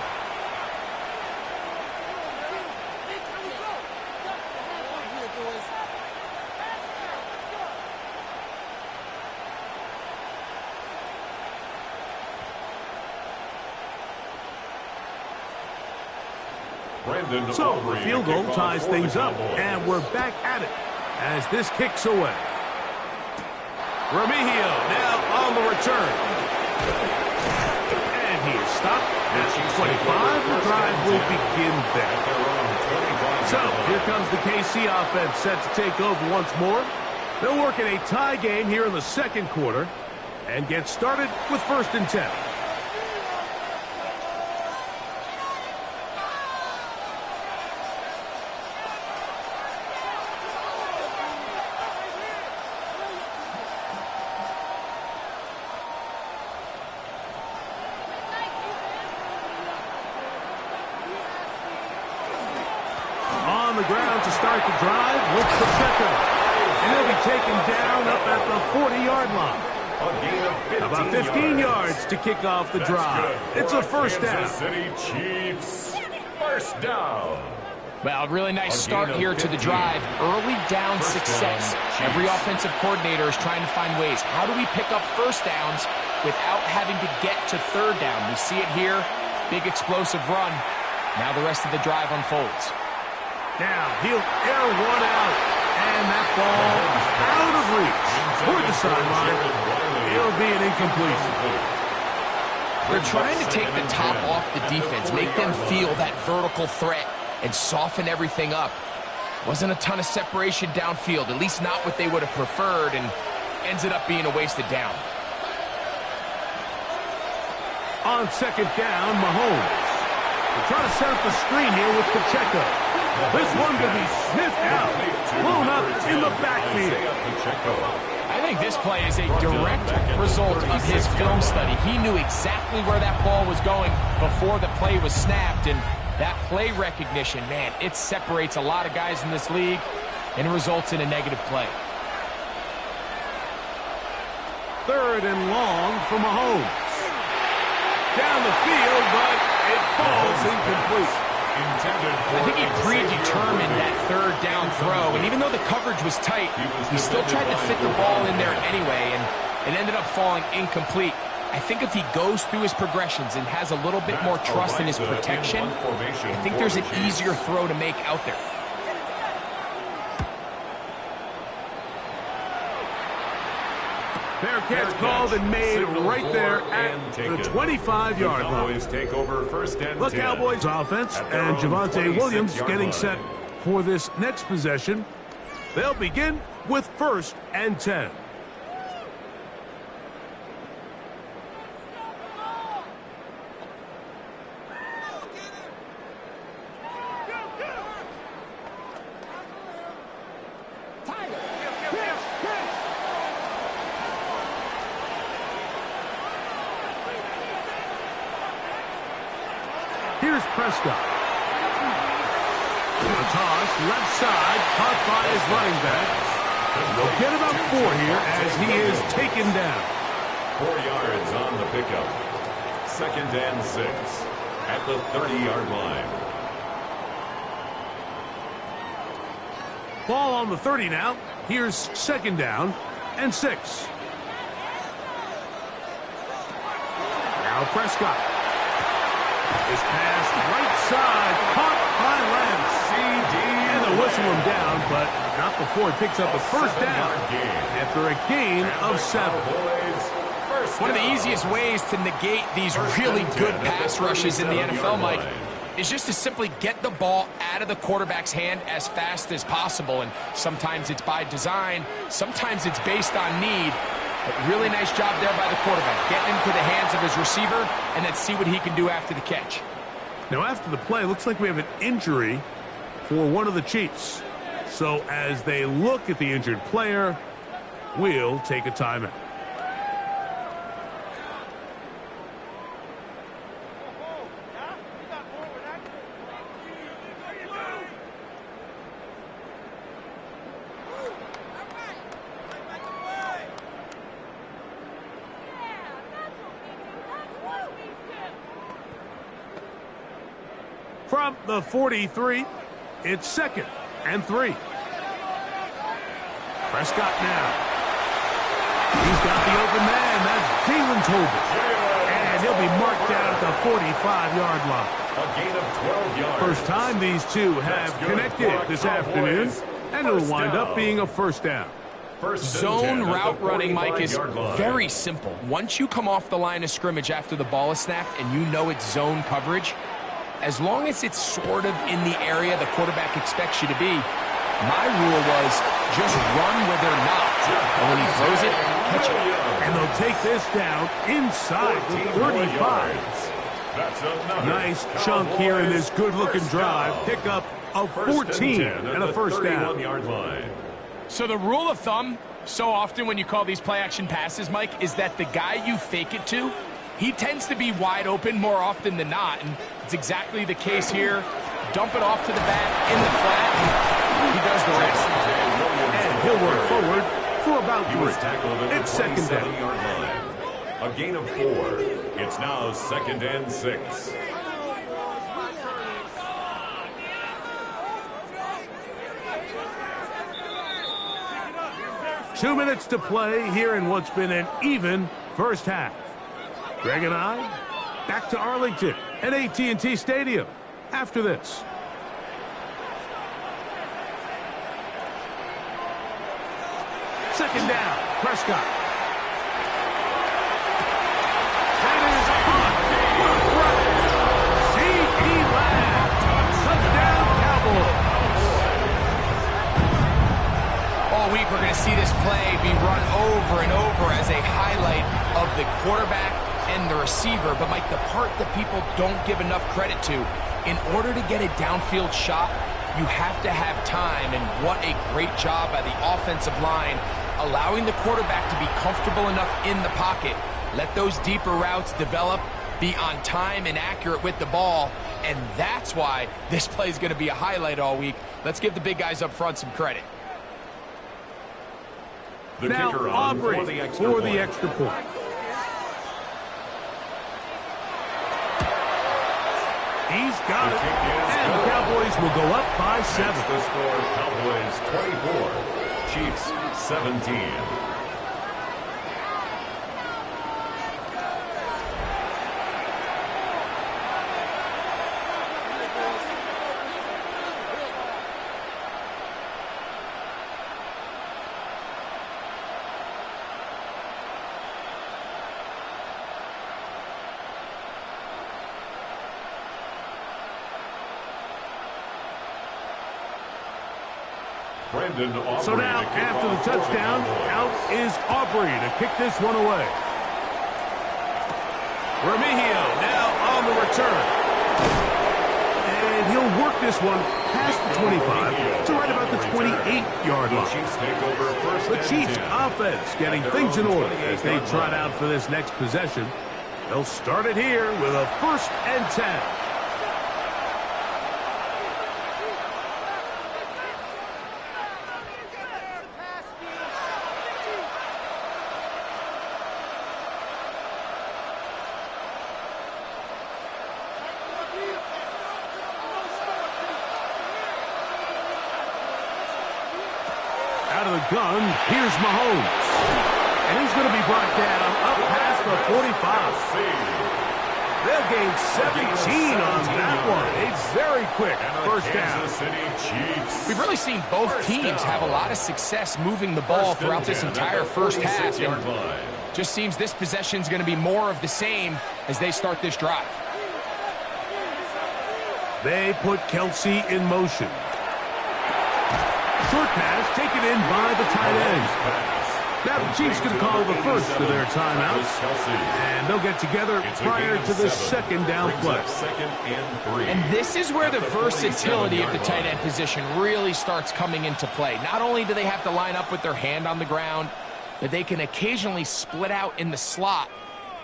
So the field goal ties things up, and we're back at it as this kicks away. Remigio now on the return. And he is stopped at 25. The drive will begin there. So here comes the KC offense set to take over once more. They'll work in a tie game here in the 2nd quarter and get started with 1st and 10. start the drive with Pacheco. And he'll be taken down up at the 40-yard line. About 15 yards to kick off the drive. It's a first down. City Chiefs, first down. Well, a really nice start here to the drive. Early down success. Every offensive coordinator is trying to find ways. How do we pick up first downs without having to get to third down? We see it here. Big explosive run. Now the rest of the drive unfolds. Now he'll air one out. And that ball out of reach. Toward the sideline. It'll be an incompletion. They're trying to take the top off the defense, make them feel that vertical threat, and soften everything up. Wasn't a ton of separation downfield, at least not what they would have preferred, and ended up being a wasted down. On second down, Mahomes. They're trying to set up the screen here with Pacheco. This one could be sniffed out, blown up in the backfield. I think this play is a direct result of his film study. He knew exactly where that ball was going before the play was snapped, and that play recognition, man, it separates a lot of guys in this league, and it results in a negative play. Third and long for Mahomes. Down the field, but it falls incomplete. I think he predetermined that third down throw, and even though the coverage was tight, he still tried to fit the ball in there anyway, and it ended up falling incomplete. I think if he goes through his progressions and has a little bit more trust in his protection, I think there's an easier throw to make out there. Fair catch called and made right there at the 25-yard line. Take over first and The 10. Cowboys offense and Javonte Williams getting set for this next possession. They'll begin with first and 10. Here's Prescott. The toss, left side, caught by his running back. They'll get about 4 here as he is taken down. 4 yards on the pickup. Second and 6 at the 30-yard line. Ball on the 30 now. Here's second down and 6. Now Prescott. His pass right side, caught by Lance. And they'll whistle him down, but not before he picks up a first down after a gain of 7. One of the easiest ways to negate these really good pass rushes in the NFL, Mike, is just to simply get the ball out of the quarterback's hand as fast as possible. And sometimes it's by design, sometimes it's based on need. But really nice job there by the quarterback, getting into the hands of his receiver, and then see what he can do after the catch. Now, after the play, looks like we have an injury for one of the Chiefs. So as they look at the injured player, we'll take a timeout. From the 43, it's second and 3. Prescott now. He's got the open man. That's Jalen Tolbert. And he'll be marked down at the 45-yard line. A gain of 12 yards. First time these two have connected this afternoon, and it'll wind up being a first down. Zone route running, Mike, is very simple. Once you come off the line of scrimmage after the ball is snapped and you know it's zone coverage, as long as it's sort of in the area the quarterback expects you to be, my rule was just run where they're not. And when he throws it, catch it. And they'll take this down inside the 35. That's nice chunk here in this good-looking drive. Pick up of 14 and a first down. So the rule of thumb, so often when you call these play-action passes, Mike, is that the guy you fake it to, he tends to be wide open more often than not, and it's exactly the case here. Dump it off to the back in the flat. He progress. And he'll work forward for about 3. It's second down. A gain of 4. It's now 2nd and 6. Two minutes to play here in what's been an even first half. Greg and I back to Arlington at AT&T Stadium after this. Second down, Prescott. That is caught. What a throw. C.E. Lamb. Touchdown, Cowboys. All week we're going to see this play be run over and over as a highlight of the quarterback and the receiver. But, Mike, the part that people don't give enough credit to, in order to get a downfield shot, you have to have time. And what a great job by the offensive line, allowing the quarterback to be comfortable enough in the pocket. Let those deeper routes develop, be on time and accurate with the ball. And that's why this play is going to be a highlight all week. Let's give the big guys up front some credit. The now kicker Aubrey for the extra point. He's got it. And the Cowboys will go up by 7. That's the score, Cowboys 24, Chiefs 17. So now, after the touchdown, out is Aubrey to kick this one away. Remigio now on the return. And he'll work this one past the 25 to right about the 28-yard line. The Chiefs offense getting things in order as they trot out for this next possession. They'll start it here with a 1st and 10. Out of the gun, here's Mahomes. And he's going to be brought down up past the 45. They'll gain 17 on that one. A very quick first down. We've really seen both teams have a lot of success moving the ball throughout this entire first half. And just seems this possession is going to be more of the same as they start this drive. They put Kelsey in motion. Short pass taken in by the tight end. Now the Chiefs can call the first of their timeouts, and they'll get together prior to the second down play. And this is where the versatility of the tight end position really starts coming into play. Not only do they have to line up with their hand on the ground, but they can occasionally split out in the slot.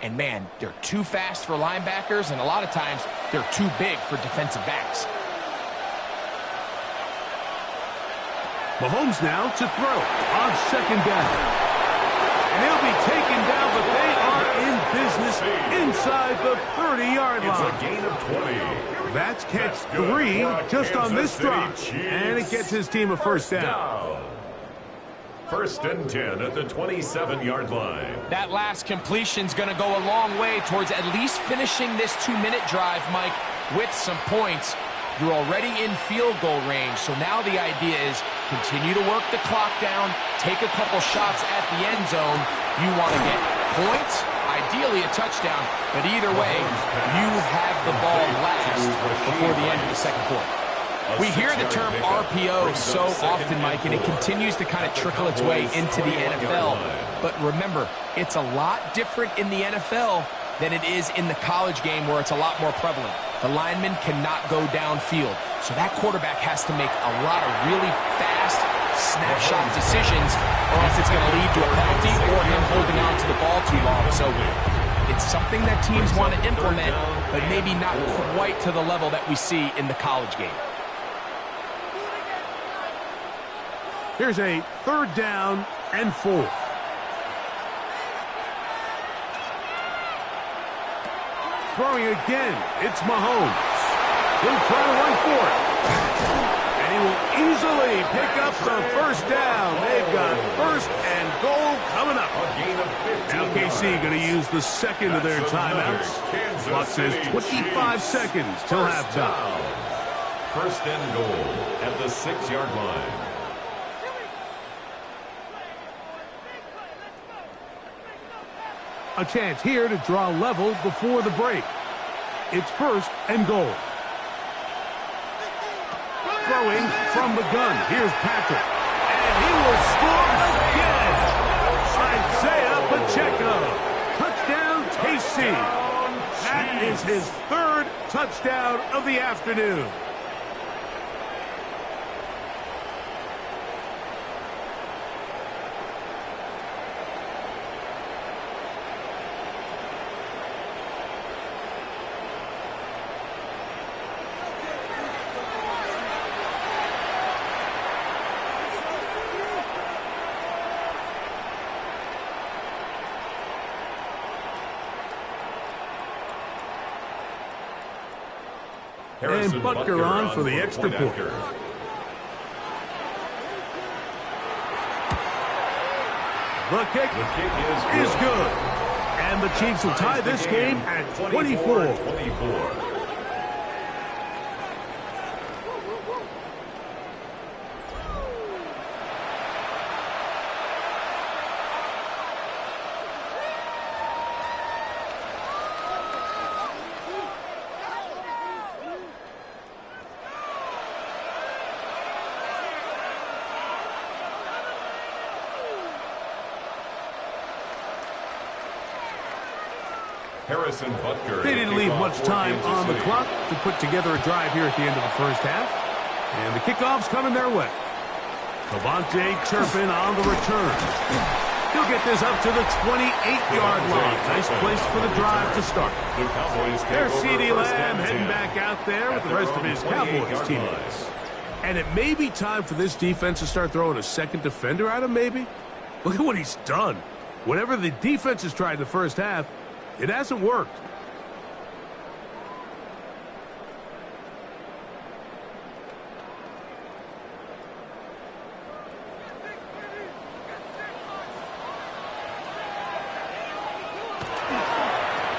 And man, they're too fast for linebackers, and a lot of times they're too big for defensive backs. Mahomes now to throw on second down. And he'll be taken down, but they are in business inside the 30-yard line. It's a gain of 20. That's catch 3 just on this drive. And it gets his team a first down. 1st and 10 at the 27-yard line. That last completion's going to go a long way towards at least finishing this 2-minute drive, Mike, with some points. You're already in field goal range, so now the idea is continue to work the clock down, take a couple shots at the end zone. You want to get points, ideally a touchdown, but either way, you have the ball last before the end of the second quarter. We hear the term RPO so often, Mike, and it continues to kind of trickle its way into the NFL. But remember, it's a lot different in the NFL than it is in the college game where it's a lot more prevalent. The lineman cannot go downfield, so that quarterback has to make a lot of really fast snapshot decisions, or else it's going to lead to a penalty or him holding on to the ball too long. So it's something that teams want to implement, but maybe not quite to the level that we see in the college game. Here's a 3rd down and 4. Throwing again, it's Mahomes. He'll try to run for it. And he will easily pick up the 1st down. They've got 1st and goal coming up. Now KC going to use the 2nd of their timeouts. Clock says 25 seconds till halftime. 1st and goal at the 6-yard line. A chance here to draw level before the break. It's 1st and goal. Throwing from the gun. Here's Patrick. And he will score again. Isaiah Pacheco. Touchdown, KC. That is his 3rd touchdown of the afternoon. And Butker on for the extra point. The kick is good. And the Chiefs will tie this game at 24. They didn't leave much time on the clock to put together a drive here at the end of the 1st half. And the kickoff's coming their way. Cavante Turpin on the return. He'll get this up to the 28-yard line. Nice place for the drive to start. There's C.D. Lamb heading back out there with the rest of his Cowboys teammates. And it may be time for this defense to start throwing a 2nd defender at him, maybe. Look at what he's done. Whatever the defense has tried in the 1st half, it hasn't worked.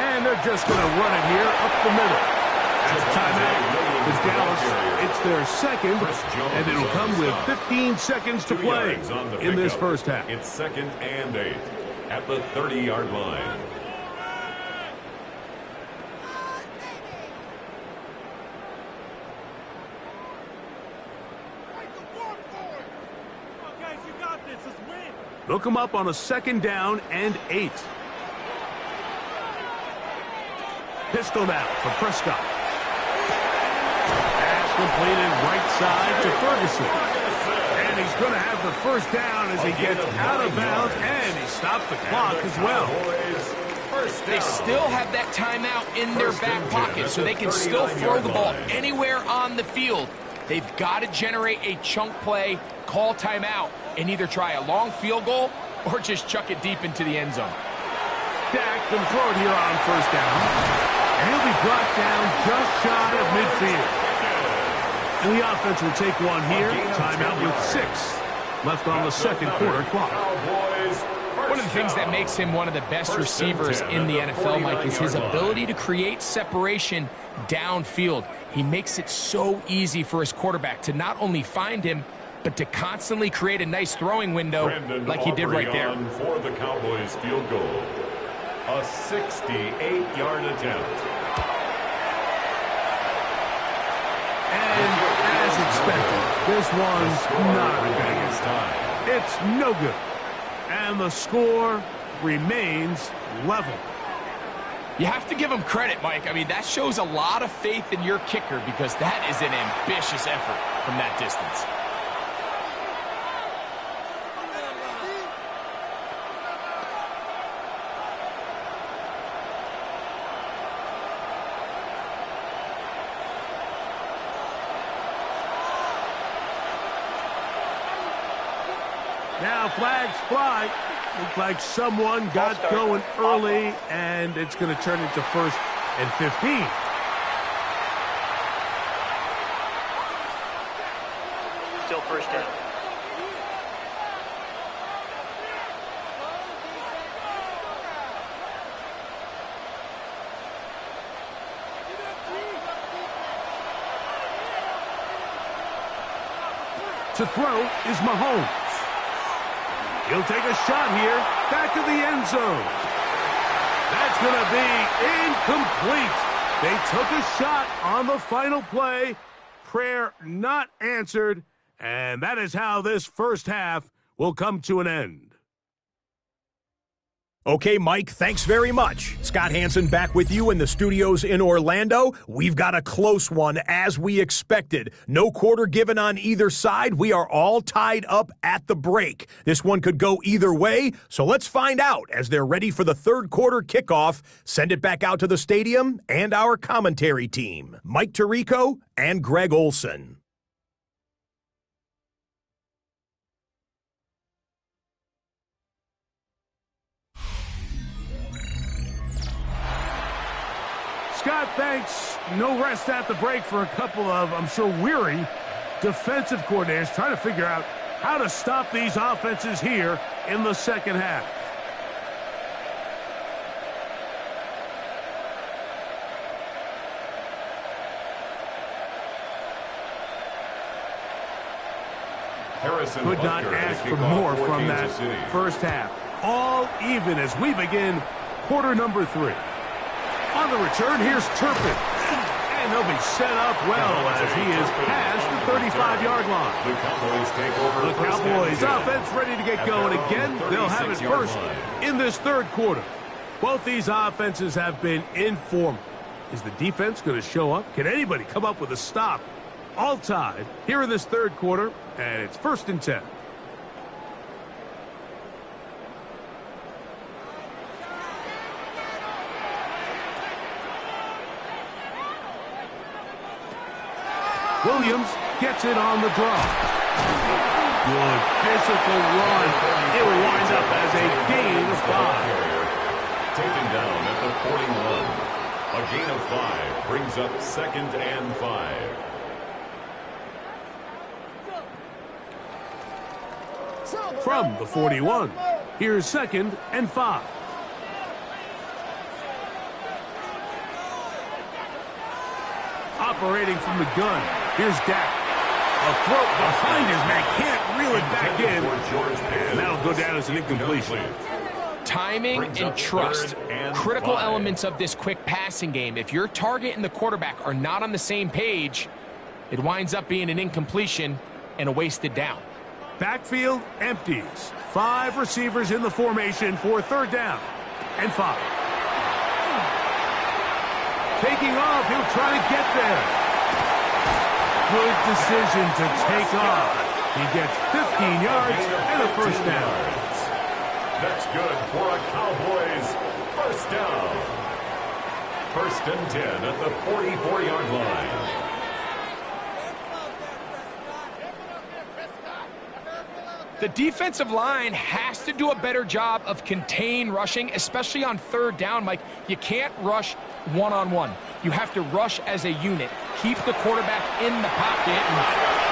And they're just going to run it here up the middle. That's a timeout. It's Dallas. It's their 2nd, and it'll come with 15 seconds to play in this 1st half. It's 2nd and 8 at the 30-yard line. Look him up on a 2nd down and 8. Pistol now for Prescott. Pass completed right side to Ferguson. And he's going to have the 1st down as he gets out of bounds, and he stopped the clock as well. They still have that timeout in their back pocket, so they can still throw the ball anywhere on the field. They've got to generate a chunk play, call timeout, and either try a long field goal or just chuck it deep into the end zone. Dak can throw it here on 1st down. And he'll be brought down just shy of midfield. And the offense will take one here. Timeout with 6 left on the 2nd quarter clock. One of the things that makes him one of the best receivers in the NFL, Mike, is his ability to create separation downfield. He makes it so easy for his quarterback to not only find him, but to constantly create a nice throwing window like he did right there. For the Cowboys field goal, a 68-yard attempt. And as expected, this one's not good. It's no good. And the score remains level. You have to give him credit, Mike. I mean, that shows a lot of faith in your kicker because that is an ambitious effort from that distance. Now flags fly. Looks like someone got going early, and it's going to turn into 1st and 15. Still first down. To throw is Mahomes. He'll take a shot here, back to the end zone. That's going to be incomplete. They took a shot on the final play. Prayer not answered, and that is how this first half will come to an end. Okay, Mike, thanks very much. Scott Hansen back with you in the studios in Orlando. We've got a close one, as we expected. No quarter given on either side. We are all tied up at the break. This one could go either way, so let's find out as they're ready for the third quarter kickoff. Send it back out to the stadium and our commentary team, Mike Tirico and Greg Olson. Scott, thanks. No rest at the break for a couple of, I'm sure, weary defensive coordinators trying to figure out how to stop these offenses here in the second half. Could not ask for more from that first half. All even as we begin quarter number 3. On the return, here's Turpin. And he'll be set up well as he is past the 35-yard line. The Cowboys take over. The Cowboys offense ready to get going again. They'll have it first in this third quarter. Both these offenses have been informal. Is the defense going to show up? Can anybody come up with a stop? All tied here in this third quarter, and it's 1st and 10. Williams gets it on the draw. Good physical run. It will wind up as a gain of 5. Taken down at the 41. A gain of 5 brings up 2nd and 5. From the 41, here's 2nd and 5. Operating from the gun, here's Dak. A throw behind his man, can't reel it back in, and that'll go down as an incompletion. Timing and trust, critical elements of this quick passing game. If your target and the quarterback are not on the same page, it winds up being an incompletion and a wasted down. Backfield empties. 5 receivers in the formation for 3rd down and 5. Taking off, he'll try to get there. Good decision to take off. He gets 15 yards and a 1st down. That's good for a Cowboys 1st down. 1st and 10 at the 44-yard line. The defensive line has to do a better job of contain rushing, especially on 3rd down, Mike. You can't rush one-on-one. You have to rush as a unit. Keep the quarterback in the pocket, and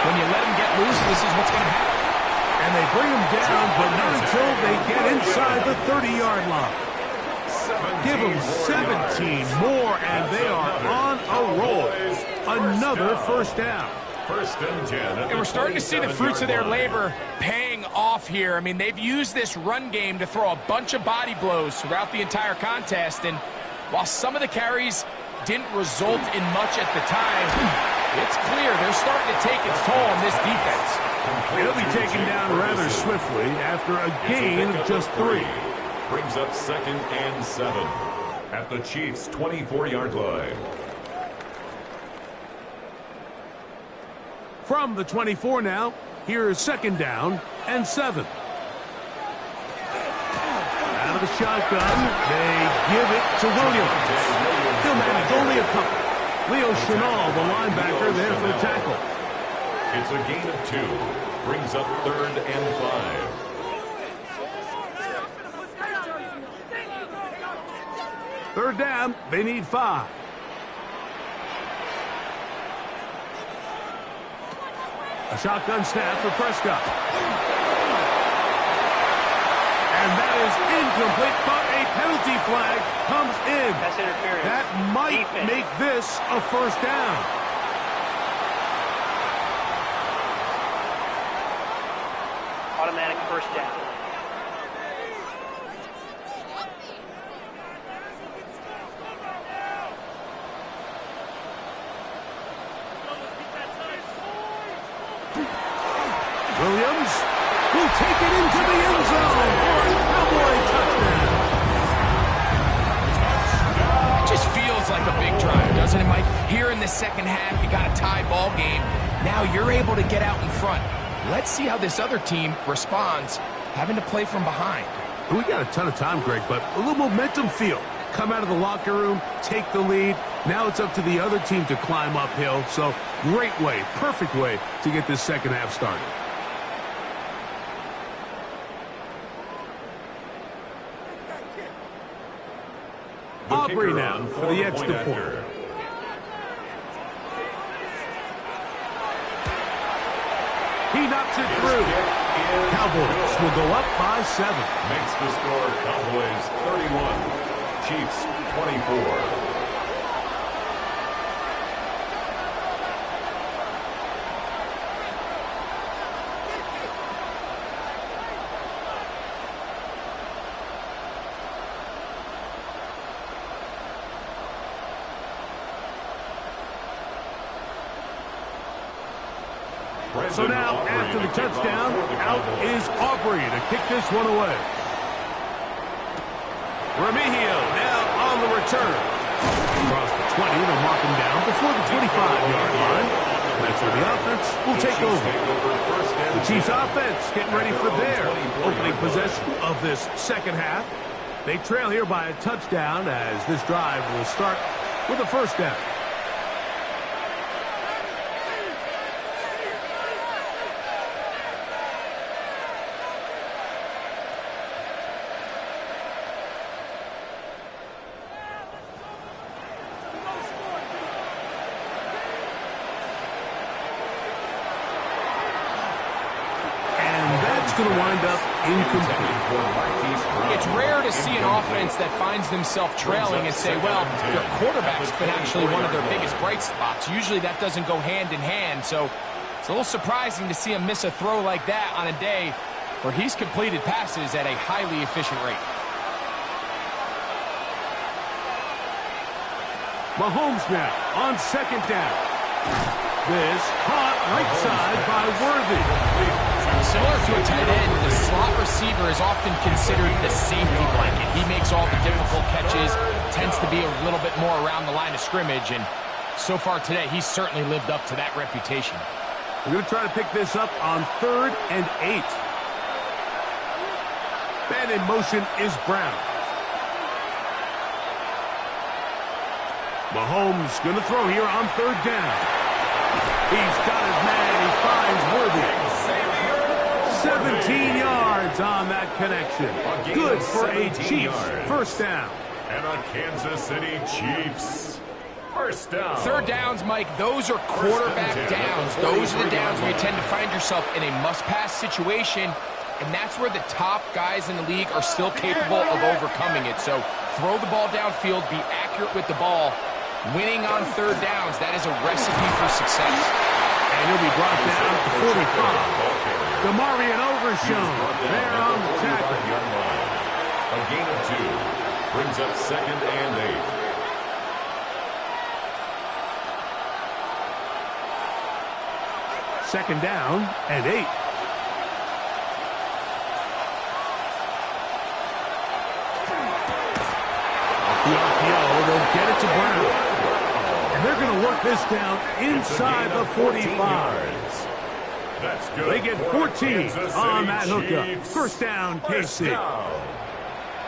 when you let him get loose, this is what's going to happen. And they bring him down, but not until they get inside the 30-yard line. Give them 17 more, and they are on a roll. Another 1st down. 1st and 10. And we're starting to see the fruits of their labor paying off here. I mean, they've used this run game to throw a bunch of body blows throughout the entire contest. And while some of the carries didn't result in much at the time, it's clear they're starting to take its toll on this defense. He'll be taken down rather swiftly after a gain of just 3. Brings up 2nd and 7 at the Chiefs' 24-yard line. From the 24 now, here's 2nd down and 7. Out of the shotgun, they give it to Williams. He'll manage only a couple. Leo Chenal, the linebacker, there for the tackle. It's a gain of 2. Brings up 3rd and 5. Third down, they need 5. A shotgun snap for Prescott. And that is incomplete, but a penalty flag comes in. That's interference. That might make this a first down. Automatic first down. Williams will take it into the end zone for a Cowboy touchdown. It just feels like a big drive, doesn't it, Mike? Here in the second half, you got a tie ball game. Now you're able to get out in front. Let's see how this other team responds, having to play from behind. We got a ton of time, Greg, but a little momentum feel. Come out of the locker room, take the lead. Now it's up to the other team to climb uphill. So great way, perfect way to get this second half started. Aubrey now for the extra point. He knocks it through. Cowboys will go up by 7. Makes the score Cowboys 31, Chiefs 24. So now, after the touchdown, out is Aubrey to kick this one away. Remigio now on the return. Across the 20, they'll mark him down before the 25-yard line. That's where the offense will take over. The Chiefs offense getting ready for their opening possession of this second half. They trail here by a touchdown as this drive will start with a first down. Going to wind up incomplete. It's rare to see an offense that finds themselves trailing and say, well, their quarterback's been actually one of their biggest bright spots. Usually that doesn't go hand in hand, so it's a little surprising to see him miss a throw like that on a day where he's completed passes at a highly efficient rate. Mahomes now on second down. This caught right side by Worthy. Similar to a tight end, the slot receiver is often considered the safety blanket. He makes all the difficult catches, tends to be a little bit more around the line of scrimmage, and so far today, he's certainly lived up to that reputation. We're going to try to pick this up on 3rd and 8. Man in motion is Brown. Mahomes going to throw here on 3rd down. He's got his man. He finds Worthy. 17 yards on that connection. Good for a Chiefs first down. And a Kansas City Chiefs first down. 3rd downs, Mike, those are quarterback downs. Those are the downs where you tend to find yourself in a must-pass situation, and that's where the top guys in the league are still capable of overcoming it. So throw the ball downfield, be accurate with the ball. Winning on 3rd downs, that is a recipe for success. And he'll be brought down to 45. DeMarvion Overshown there on the tackle. A gain of 2 brings up 2nd and 8. 2nd down and 8. Off the RPO, they'll get it to Brown. And they're going to work this down inside the 45. That's good. They get 14 on that hookup. First down, KC.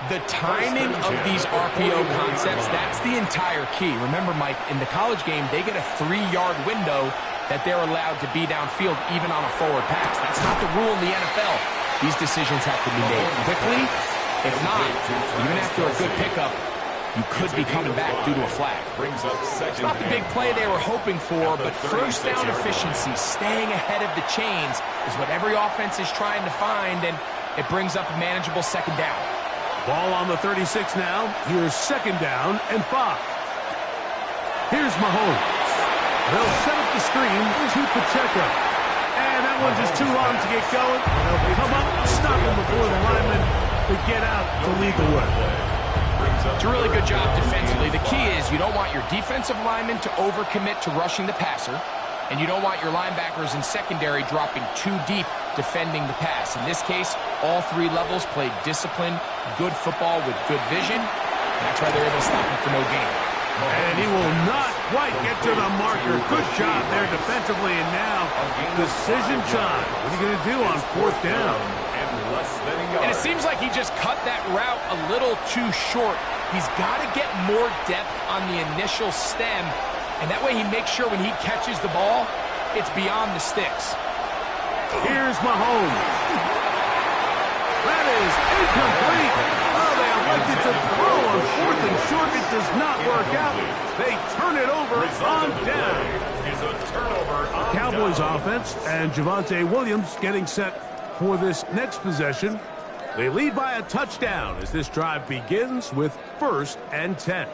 The timing of these RPO concepts, that's the entire key. Remember, Mike, in the college game, they get a 3-yard window that they're allowed to be downfield even on a forward pass. That's not the rule in the NFL. These decisions have to be made quickly. If not, even after a good pickup, you could be coming back due to a flag. It's not the big play they were hoping for, but first down efficiency, staying ahead of the chains, is what every offense is trying to find, and it brings up a manageable second down. Ball on the 36 now. Here's second down and 5. Here's Mahomes. They'll set up the screen to Pacheco. And that one's just too long to get going. They'll come up, stop him before the lineman to get out to lead the way. It's a really good job defensively. The key is you don't want your defensive linemen to overcommit to rushing the passer, and you don't want your linebackers in secondary dropping too deep defending the pass. In this case, all three levels played disciplined, good football with good vision. That's why they're able to stop him for no gain. And he will not quite get to the marker. Good job there defensively, and now decision time. What are you going to do on fourth down? And it seems like he just cut that route a little too short. He's got to get more depth on the initial stem, and that way he makes sure when he catches the ball, it's beyond the sticks. Here's Mahomes. That is incomplete. Oh, they elected to throw on fourth and short. It does not work out. They turn it over on down. Cowboys offense and Javonte Williams getting set for this next possession. They lead by a touchdown as this drive begins with 1st and 10.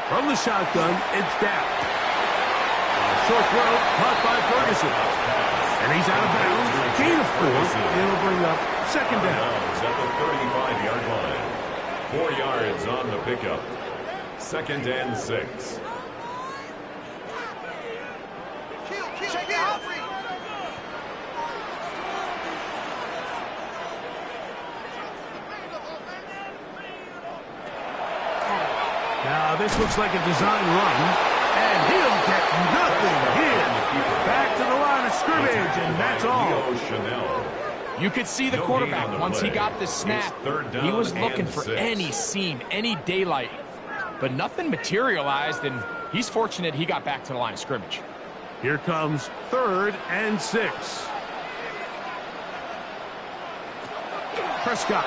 From the shotgun, it's down. Short throw, caught by Ferguson. And he's out of bounds. Gain of 4. It'll bring up second down. At the 35-yard line. 4 yards on the pickup. 2nd and 6. Now this looks like a design run. And he'll get nothing here. Back to the line of scrimmage, and that's all. You could see the quarterback, once he got the snap, he was looking for any seam, any daylight. But nothing materialized, and he's fortunate he got back to the line of scrimmage. Here comes 3rd and 6. Prescott.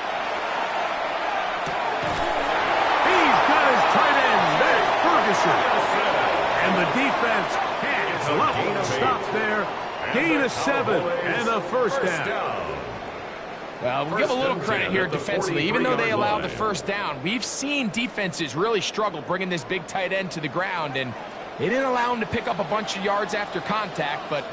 He's got his tight end. That's Ferguson. And the defense hands level. Stop there. Gain of 7 and a first down. Well, we'll give a little credit here defensively. Even though they allowed the first down, we've seen defenses really struggle bringing this big tight end to the ground, and they didn't allow him to pick up a bunch of yards after contact, but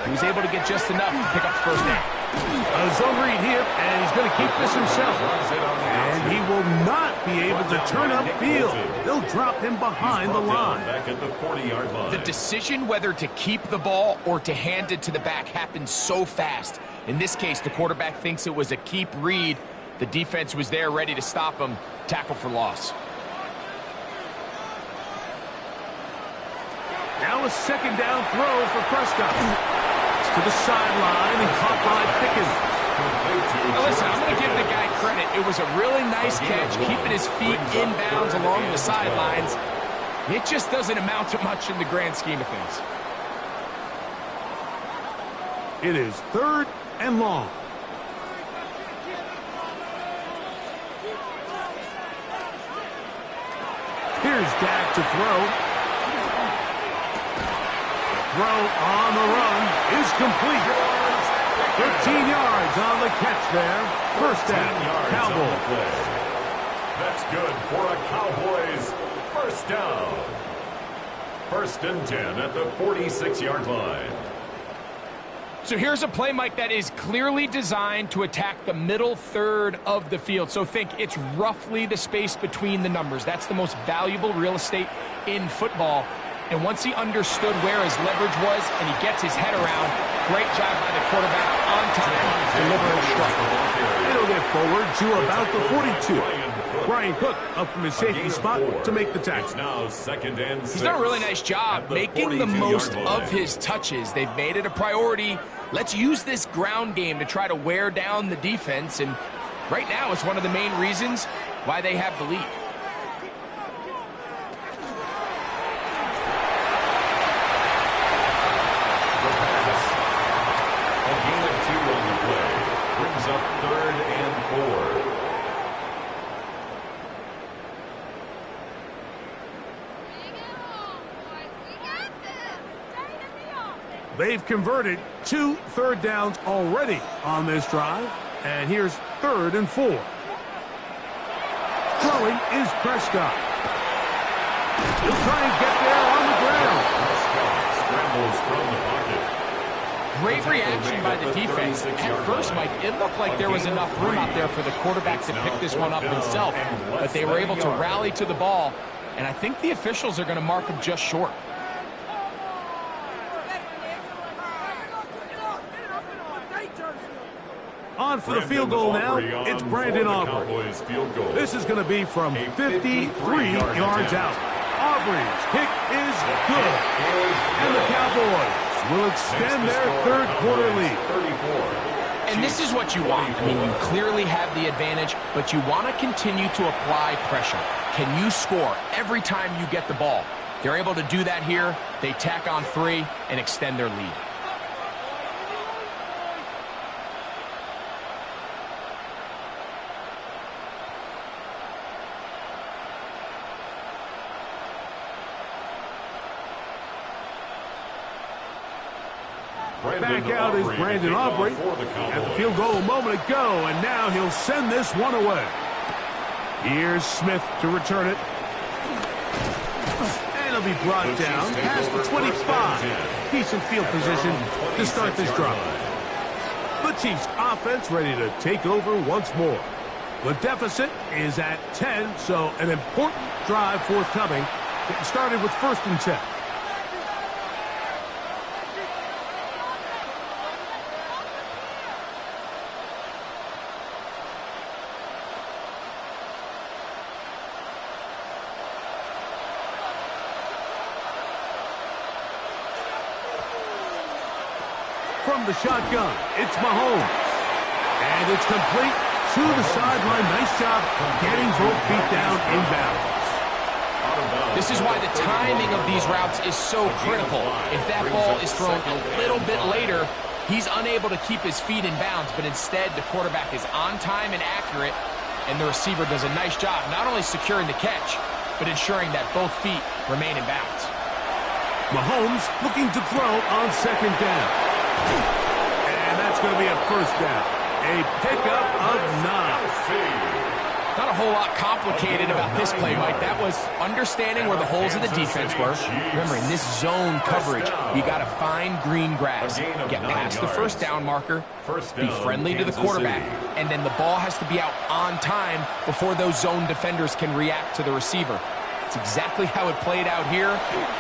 he was able to get just enough to pick up the first down. A zone read here, and he's going to keep this himself. And he will not be able to turn upfield. They'll drop him behind the line. Back at the 40-yard line. The decision whether to keep the ball or to hand it to the back happens so fast. In this case, the quarterback thinks it was a keep read. The defense was there ready to stop him. Tackle for loss. Now a second down throw for Prescott. To the sideline and caught by Pickens. Now listen, I'm going to give the guy credit. It was a really nice catch, keeping his feet inbounds along the sidelines. It just doesn't amount to much in the grand scheme of things. It is 3rd and long. Here's Dak to throw. Throw on the run is complete. 13 yards on the catch there. First down, Cowboys. That's good for a Cowboys first down. 1st and 10 at the 46-yard line. So here's a play, Mike, that is clearly designed to attack the middle third of the field. So think it's roughly the space between the numbers. That's the most valuable real estate in football. And once he understood where his leverage was and he gets his head around, great job by the quarterback on time, delivering a strike. It'll get forward to about the 42. Brian Cook up from his safety spot to make the tackle. It's now 2nd and 6. He's done a really nice job making the most of his touches. They've made it a priority. Let's use this ground game to try to wear down the defense, and right now it's one of the main reasons why they have the lead. A gain of 2 on the play. Brings up 3rd and 4. They've converted 2 third downs already on this drive. And here's 3rd and 4. Throwing is Prescott. He'll try and get there on the ground. Prescott scrambles from the pocket. Great reaction by the defense. At first, Mike, it looked like there was enough room out there for the quarterback to pick this one up himself. But they were able to rally to the ball. And I think the officials are going to mark him just short. On for the field goal now, it's Brandon Aubrey. This is going to be from 53 yards out. Aubrey's kick is good. And the Cowboys will extend their 3rd quarter lead. And this is what you want. I mean, you clearly have the advantage, but you want to continue to apply pressure. Can you score every time you get the ball? They're able to do that here. They tack on 3 and extend their lead. Back out is Brandon Aubrey at the field goal a moment ago, and now he'll send this one away. Here's Smith to return it. And he'll be brought down past the 25. Decent field position to start this drive. The Chiefs offense ready to take over once more. The deficit is at 10, so an important drive forthcoming. Getting started with 1st and 10. From the shotgun, it's Mahomes. And it's complete to the sideline. Nice job getting both feet down inbounds. This is why the timing of these routes is so critical. If that ball is thrown a little bit later, he's unable to keep his feet in bounds, but instead the quarterback is on time and accurate, and the receiver does a nice job not only securing the catch, but ensuring that both feet remain in bounds. Mahomes looking to throw on 2nd down. And that's going to be a 1st down. A pickup of 9. Not a whole lot complicated about this play, Mike. That was understanding where the holes of the defense were. Remember, in this zone coverage, you got to find green grass. Get past the 1st down marker, be friendly to the quarterback, and then the ball has to be out on time before those zone defenders can react to the receiver. It's exactly how it played out here.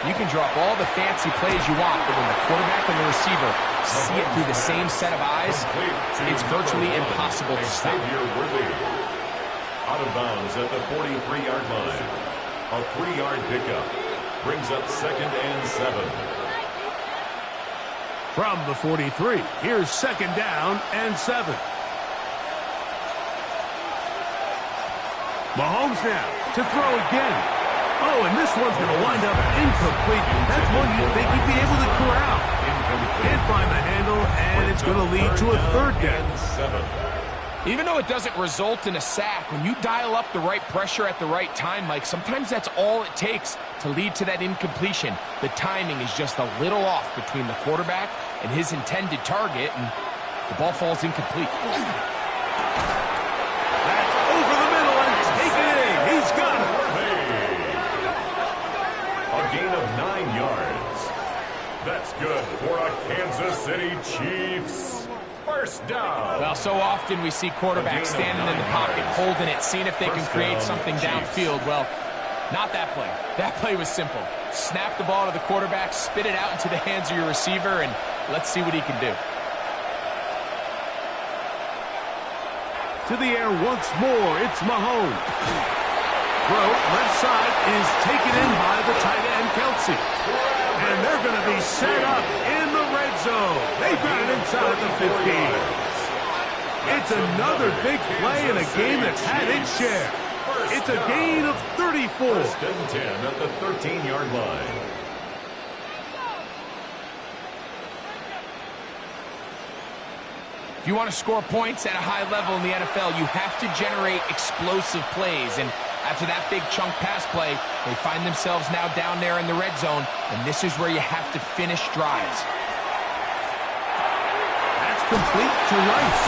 You can draw up all the fancy plays you want, but when the quarterback and the receiver see it through the same set of eyes, it's virtually impossible to stop. Out of bounds at the 43-yard line. A 3-yard pickup brings up 2nd and 7. From the 43, here's 2nd down and 7. Mahomes now to throw again. Oh, and this one's going to wind up incomplete. That's one you'd think he'd be able to corral. Can't find the handle, and it's going to lead to a 3rd down. Even though it doesn't result in a sack, when you dial up the right pressure at the right time, Mike, sometimes that's all it takes to lead to that incompletion. The timing is just a little off between the quarterback and his intended target, and the ball falls incomplete. That's over the middle and taken in. He's got it. A gain of 9 yards. That's good for a Kansas City Chiefs 1st down. Well, so often we see quarterbacks standing in the pocket, holding it, seeing if they can create something downfield. Well, not that play. That play was simple. Snap the ball to the quarterback, spit it out into the hands of your receiver, and let's see what he can do. to the air once more. It's Mahomes. Throw left side is taken in by the tight end, Kelsey. And they're going to be set up in the red zone. They've got it inside the 15. It's another big play in a game that's had its share. It's a gain of 34. First and 10 at the 13-yard line. If you want to score points at a high level in the NFL, you have to generate explosive plays. And after that big chunk pass play, they find themselves now down there in the red zone, and this is where you have to finish drives. That's complete to Rice.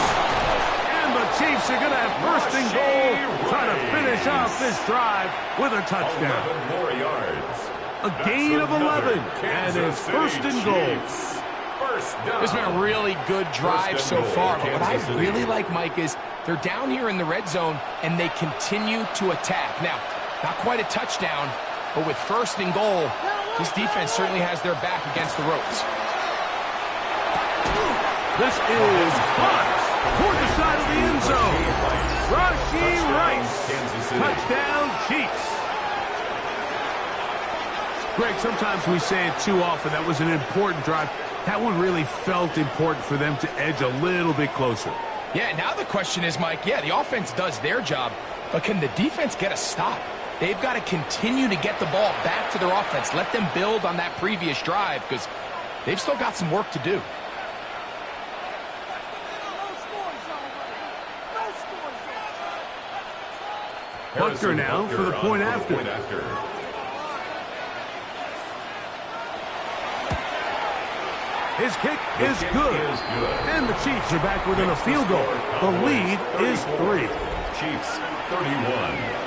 And the Chiefs are going to have first and goal, trying to finish off this drive with a touchdown. 11 more yards. A gain of 11, and it's first and goal. It's been a really good drive so far, but what I really like, Mike, is they're down here in the red zone, and they continue to attack. Now, not quite a touchdown, but with first and goal, this defense certainly has their back against the ropes. This is Fox toward the side of the end zone. Rashee Rice. Touchdown, Chiefs. Greg, sometimes we say it too often. That was an important drive. That one really felt important for them to edge a little bit closer. Yeah, now the question is, Mike, yeah, the offense does their job, but can the defense get a stop? They've got to continue to get the ball back to their offense. Let them build on that previous drive because they've still got some work to do. Butker now for the point after. His kick is good. And the Chiefs are back within a field goal. The lead is 3. Chiefs 31.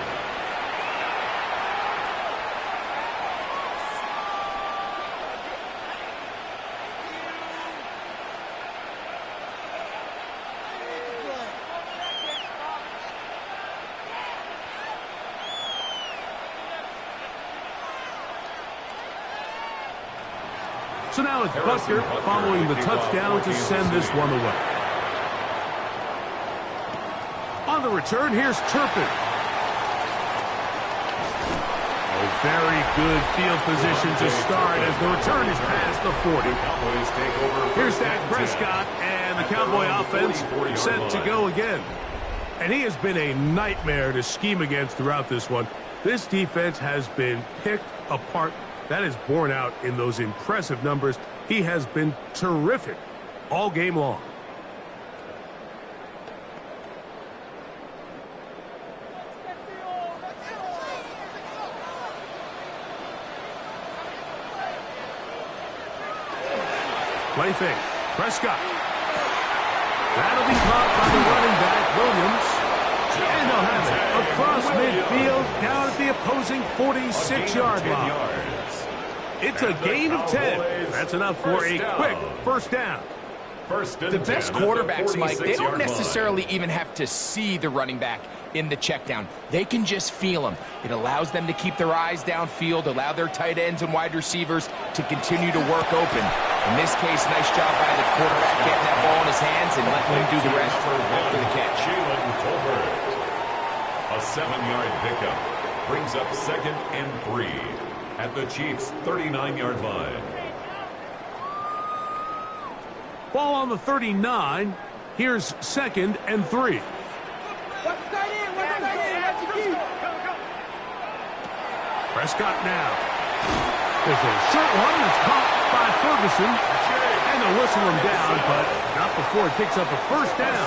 So now it's Butker following the touchdown to send this one away. On the return, here's Turpin. A very good field position to start as the return is past the 40. Here's Dak Prescott and the Cowboy offense set to go again. And he has been a nightmare to scheme against throughout this one. This defense has been picked apart. That is borne out in those impressive numbers. He has been terrific all game long. Play fake. Prescott. That'll be caught by the running back, Williams. And they'll have it across midfield down at the opposing 46-yard line. It's a gain of 10. That's enough for a quick first down. The best quarterbacks, Mike, they don't necessarily even have to see the running back in the check down. They can just feel him. It allows them to keep their eyes downfield, allow their tight ends and wide receivers to continue to work open. In this case, nice job by the quarterback getting that ball in his hands and letting him do the rest after the catch. A 7-yard pickup brings up 2nd and 3 at the Chiefs' 39-yard line. Ball on the 39. Here's 2nd and 3. Prescott now. There's a short one that's caught by Ferguson. And they'll whistle him down, but not before it picks up a first down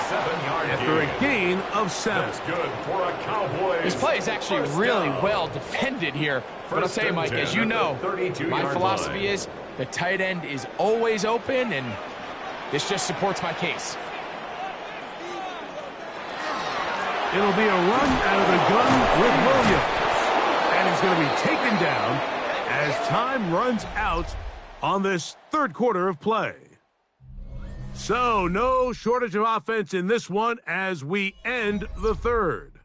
after a gain of 7. That's good for a Cowboys. This play is actually really well defended here. But I'll tell you, Mike, as you know, my philosophy is the tight end is always open, and this just supports my case. It'll be a run out of the gun with Williams. And he's going to be taken down as time runs out on this third quarter of play. So no shortage of offense in this one as we end the third.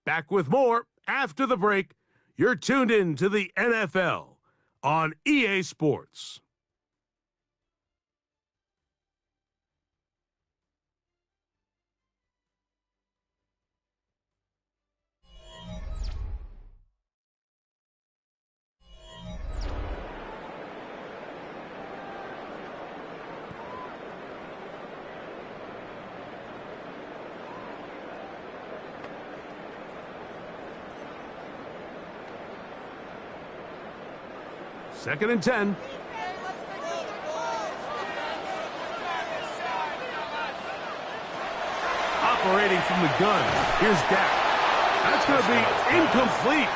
Back with more after the break. You're tuned in to the NFL on EA Sports. 2nd and 10. Operating from the gun. Here's Dak. That's going to be incomplete.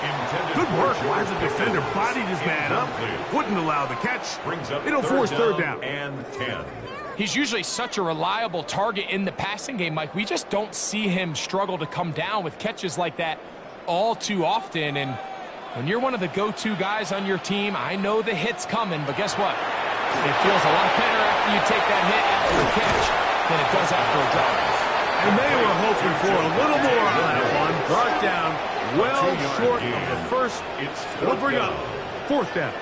Good work. Why the defender bodied his man up? Wouldn't allow the catch. It'll force 3rd down. And 10. He's usually such a reliable target in the passing game, Mike. We just don't see him struggle to come down with catches like that all too often. And when you're one of the go-to guys on your team, I know the hit's coming, but guess what? It feels a lot better after you take that hit after a catch than it does after a drop. And they were hoping for a little more on that one. Brought down well short of the first. It'll bring up 4th down.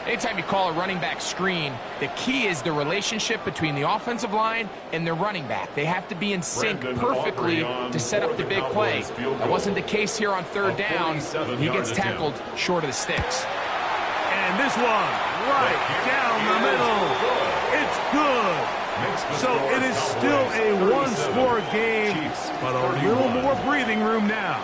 Anytime you call a running back screen, the key is the relationship between the offensive line and their running back. They have to be in sync perfectly to set up the big play. That wasn't the case here on 3rd down. He gets tackled short of the sticks. And this one, right down the middle. It's good. So it is still a one-score game, but a little more breathing room now.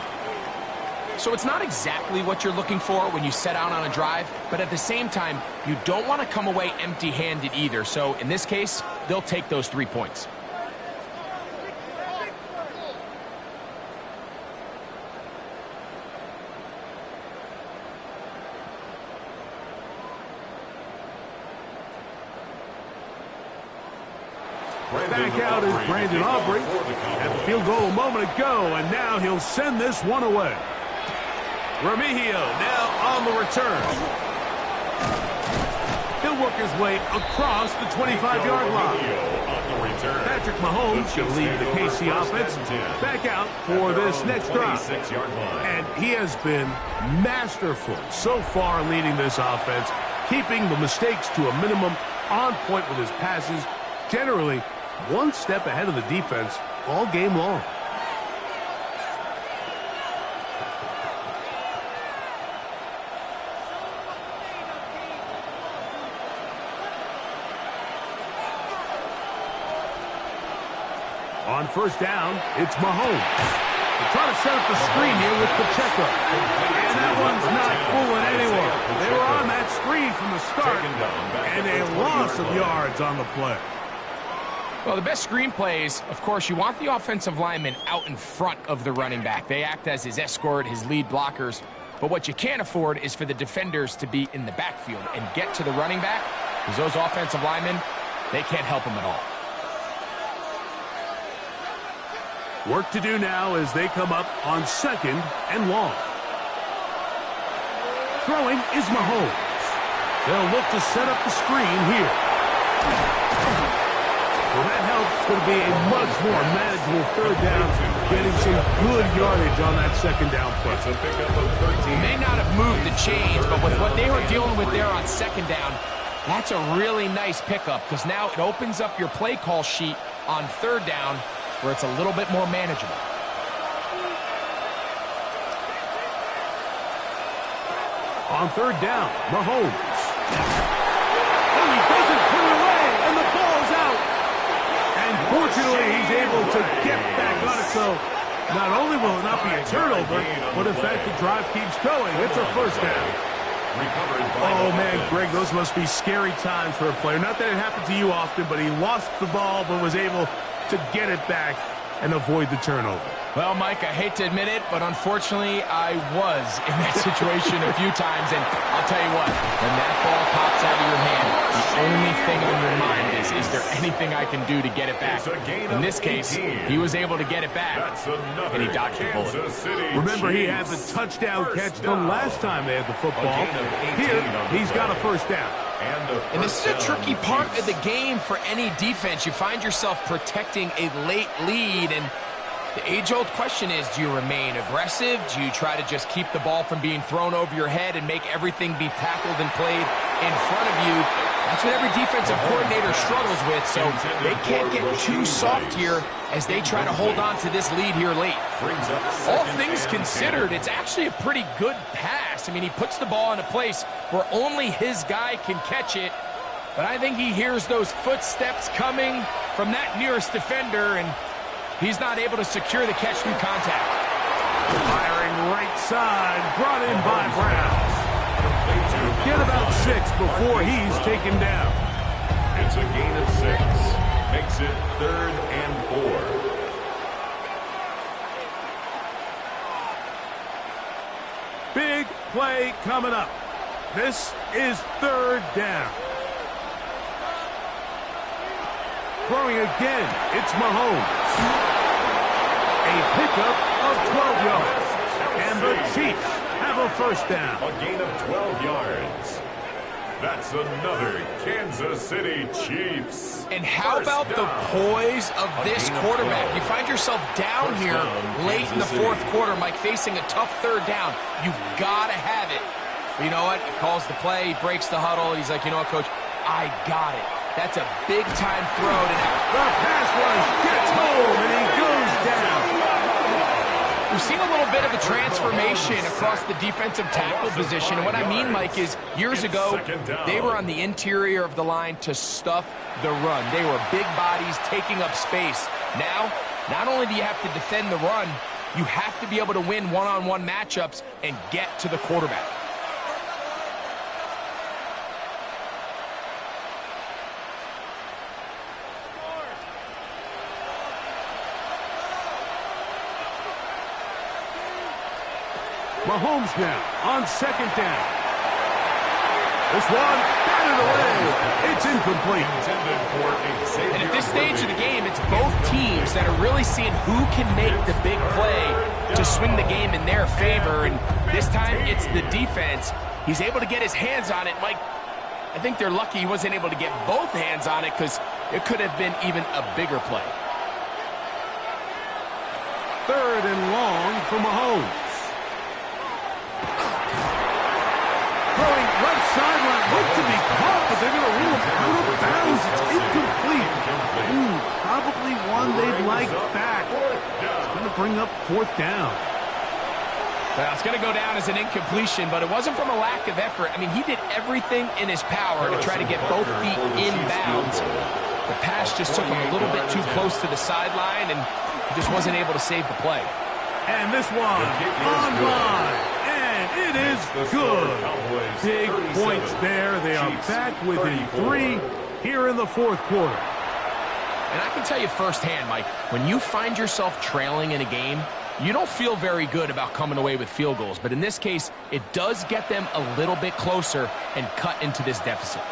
So it's not exactly what you're looking for when you set out on a drive, but at the same time, you don't want to come away empty-handed either. So in this case, they'll take those 3 points. Back out is Brandon Aubrey. Had the field goal a moment ago, and now he'll send this one away. Remigio now on the return. He'll work his way across the 25-yard line. Patrick Mahomes will lead the KC offense back out for this next drive. And he has been masterful so far leading this offense, keeping the mistakes to a minimum, on point with his passes, generally one step ahead of the defense all game long. On 1st down, it's Mahomes. They're trying to set up the screen here with Pacheco. And that one's not fooling anyone. They were on that screen from the start, and a loss of yards on the play. Well, the best screen plays, of course, you want the offensive lineman out in front of the running back. They act as his escort, his lead blockers. But what you can't afford is for the defenders to be in the backfield and get to the running back, because those offensive linemen, they can't help him at all. Work to do now as they come up on 2nd and long. Throwing is Mahomes. They'll look to set up the screen here. Well, that helps. It's going to be a much more manageable 3rd down, getting some good yardage on that 2nd down play. He may not have moved the chains, but with what they were dealing with there on 2nd down, that's a really nice pickup, because now it opens up your play call sheet on 3rd down where it's a little bit more manageable. On 3rd down, Mahomes. Oh, he doesn't put it away, and the ball's out. And fortunately, he's able to get back on it, so not only will it not be a turnover, but in fact, the drive keeps going. It's a 1st down. Oh, man, Greg, those must be scary times for a player. Not that it happened to you often, but he lost the ball but was able to get it back and avoid the turnover. Well, Mike, I hate to admit it, but unfortunately, I was in that situation a few times, and I'll tell you what, when that ball pops out of your hand, the only thing on your mind is there anything I can do to get it back? In this case, he was able to get it back, and he dodged the bullet. Remember, he had the touchdown catch the last time they had the football. Here, he's got a 1st down. And this is a tricky part of the game for any defense. You find yourself protecting a late lead, and the age-old question is, do you remain aggressive? Do you try to just keep the ball from being thrown over your head and make everything be tackled and played in front of you? That's what every defensive coordinator struggles with, so they can't get too soft here as they try to hold on to this lead here late. All things considered, it's actually a pretty good pass. I mean, he puts the ball in a place where only his guy can catch it, but I think he hears those footsteps coming from that nearest defender, and he's not able to secure the catch through contact. Firing right side, brought in by Brown. get about 6 before he's taken down. It's a gain of 6. Makes it 3rd and 4. Big play coming up. This is 3rd down. Throwing again, it's Mahomes. A pickup of 12 yards. And the Chiefs have a first down. A gain of 12 yards. That's another Kansas City Chiefs. And how about the poise of this quarterback? You find yourself down here late in the 4th quarter, Mike, facing a tough 3rd down. You've got to have it. But you know what? He calls the play, he breaks the huddle. He's like, you know what, Coach? I got it. That's a big-time throw. The pass rush gets home, and he goes down. We've seen a little bit of a transformation across the defensive tackle position. And what I mean, Mike, is years ago, they were on the interior of the line to stuff the run. They were big bodies taking up space. Now, not only do you have to defend the run, you have to be able to win one-on-one matchups and get to the quarterback. Mahomes now on 2nd down. This one batted away. It's incomplete. And at this stage of the game, it's both teams that are really seeing who can make the big play to swing the game in their favor. And this time, it's the defense. He's able to get his hands on it. Mike, I think they're lucky he wasn't able to get both hands on it because it could have been even a bigger play. 3rd and long for Mahomes. Throwing left sideline, looked to be caught, but they're going to rule him out of bounds. It's incomplete. Probably one they'd like back. It's going to bring up 4th down. Well, it's going to go down as an incompletion, but it wasn't from a lack of effort. I mean, he did everything in his power to try to get both feet in bounds. The pass just took him a little bit too close to the sideline, and he just wasn't able to save the play. And this one online. It is good. Big points there. They are back within 3 here in the 4th quarter. And I can tell you firsthand, Mike, when you find yourself trailing in a game, you don't feel very good about coming away with field goals. But in this case, it does get them a little bit closer and cut into this deficit.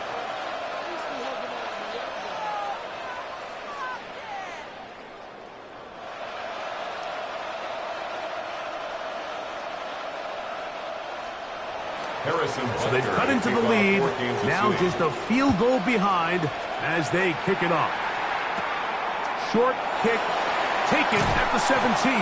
So they've cut into the lead. Now just a field goal behind as they kick it off. Short kick taken at the 17.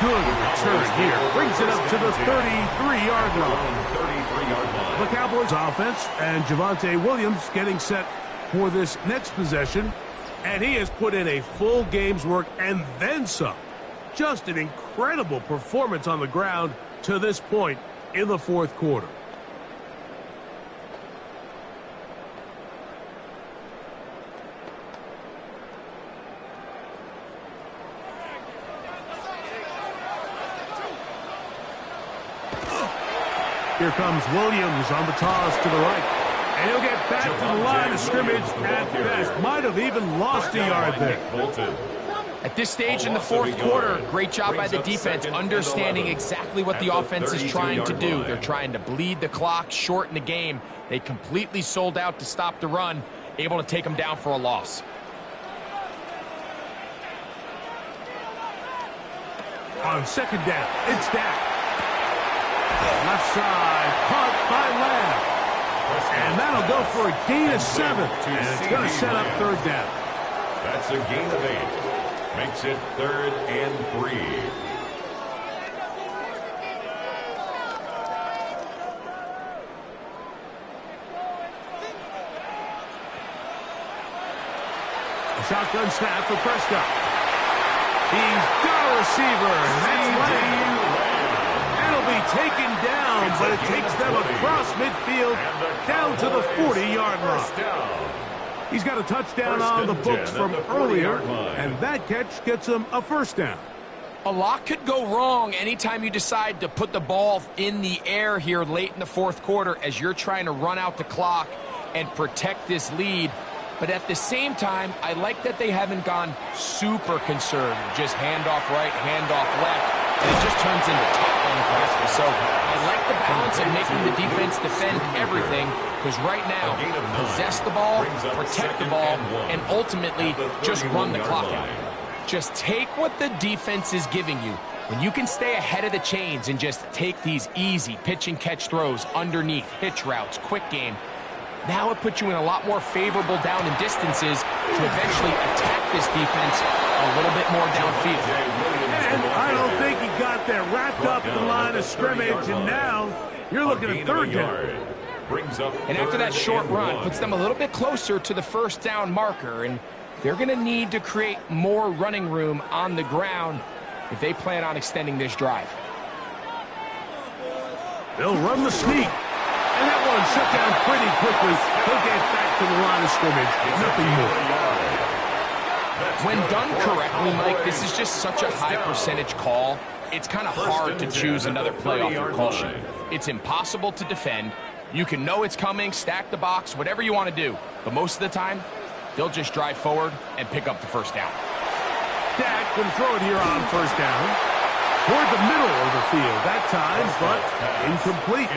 Good return here. Brings it up to the 33-yard line. The Cowboys offense and Javonte Williams getting set for this next possession. And he has put in a full game's work and then some. Just an incredible performance on the ground to this point in the 4th quarter. Here comes Williams on the toss to the right. And he'll get back to the line of scrimmage at best. Might have even lost a yard there. At this stage in the 4th quarter, great job by the defense, understanding exactly what the offense is trying to do. They're trying to bleed the clock, shorten the game. They completely sold out to stop the run, able to take them down for a loss. On 2nd down, it's Dak. Left side, caught by Lamb. And that'll go for a gain of 7. And it's going to set up 3rd down. That's a gain of 8. Makes it 3rd and 3. A shotgun snap for Prescott. He's got a receiver. And that's Lamb. It'll be taken down, but it takes them across midfield down to the 40-yard line. He's got a touchdown on the books from earlier, and that catch gets him a first down. A lot could go wrong anytime you decide to put the ball in the air here late in the fourth quarter as you're trying to run out the clock and protect this lead. But at the same time, I like that they haven't gone super conservative. Just handoff right, handoff left, and it just turns into tackling practice. So I like the balance of making the defense defend everything, because right now, possess the ball, protect the ball, and ultimately just run the clock out. Just take what the defense is giving you. When you can stay ahead of the chains and just take these easy pitch and catch throws underneath, hitch routes, quick game, now it puts you in a lot more favorable down and distances to eventually attack this defense a little bit more downfield. And I don't think he got there wrapped up in the line of scrimmage, and now you're looking at third down. And after that short run, puts them a little bit closer to the first down marker, and they're going to need to create more running room on the ground if they plan on extending this drive. They'll run the sneak. And that one shut down pretty quickly. He'll get back to the line of scrimmage. Nothing more. When done correctly, Mike, this is just such a high percentage call. It's kind of hard to choose another play off your call sheet. It's impossible to defend. You can know it's coming, stack the box, whatever you want to do. But most of the time, they'll just drive forward and pick up the first down. Dak can throw it here on first down. Toward the middle of the field that time, but incomplete.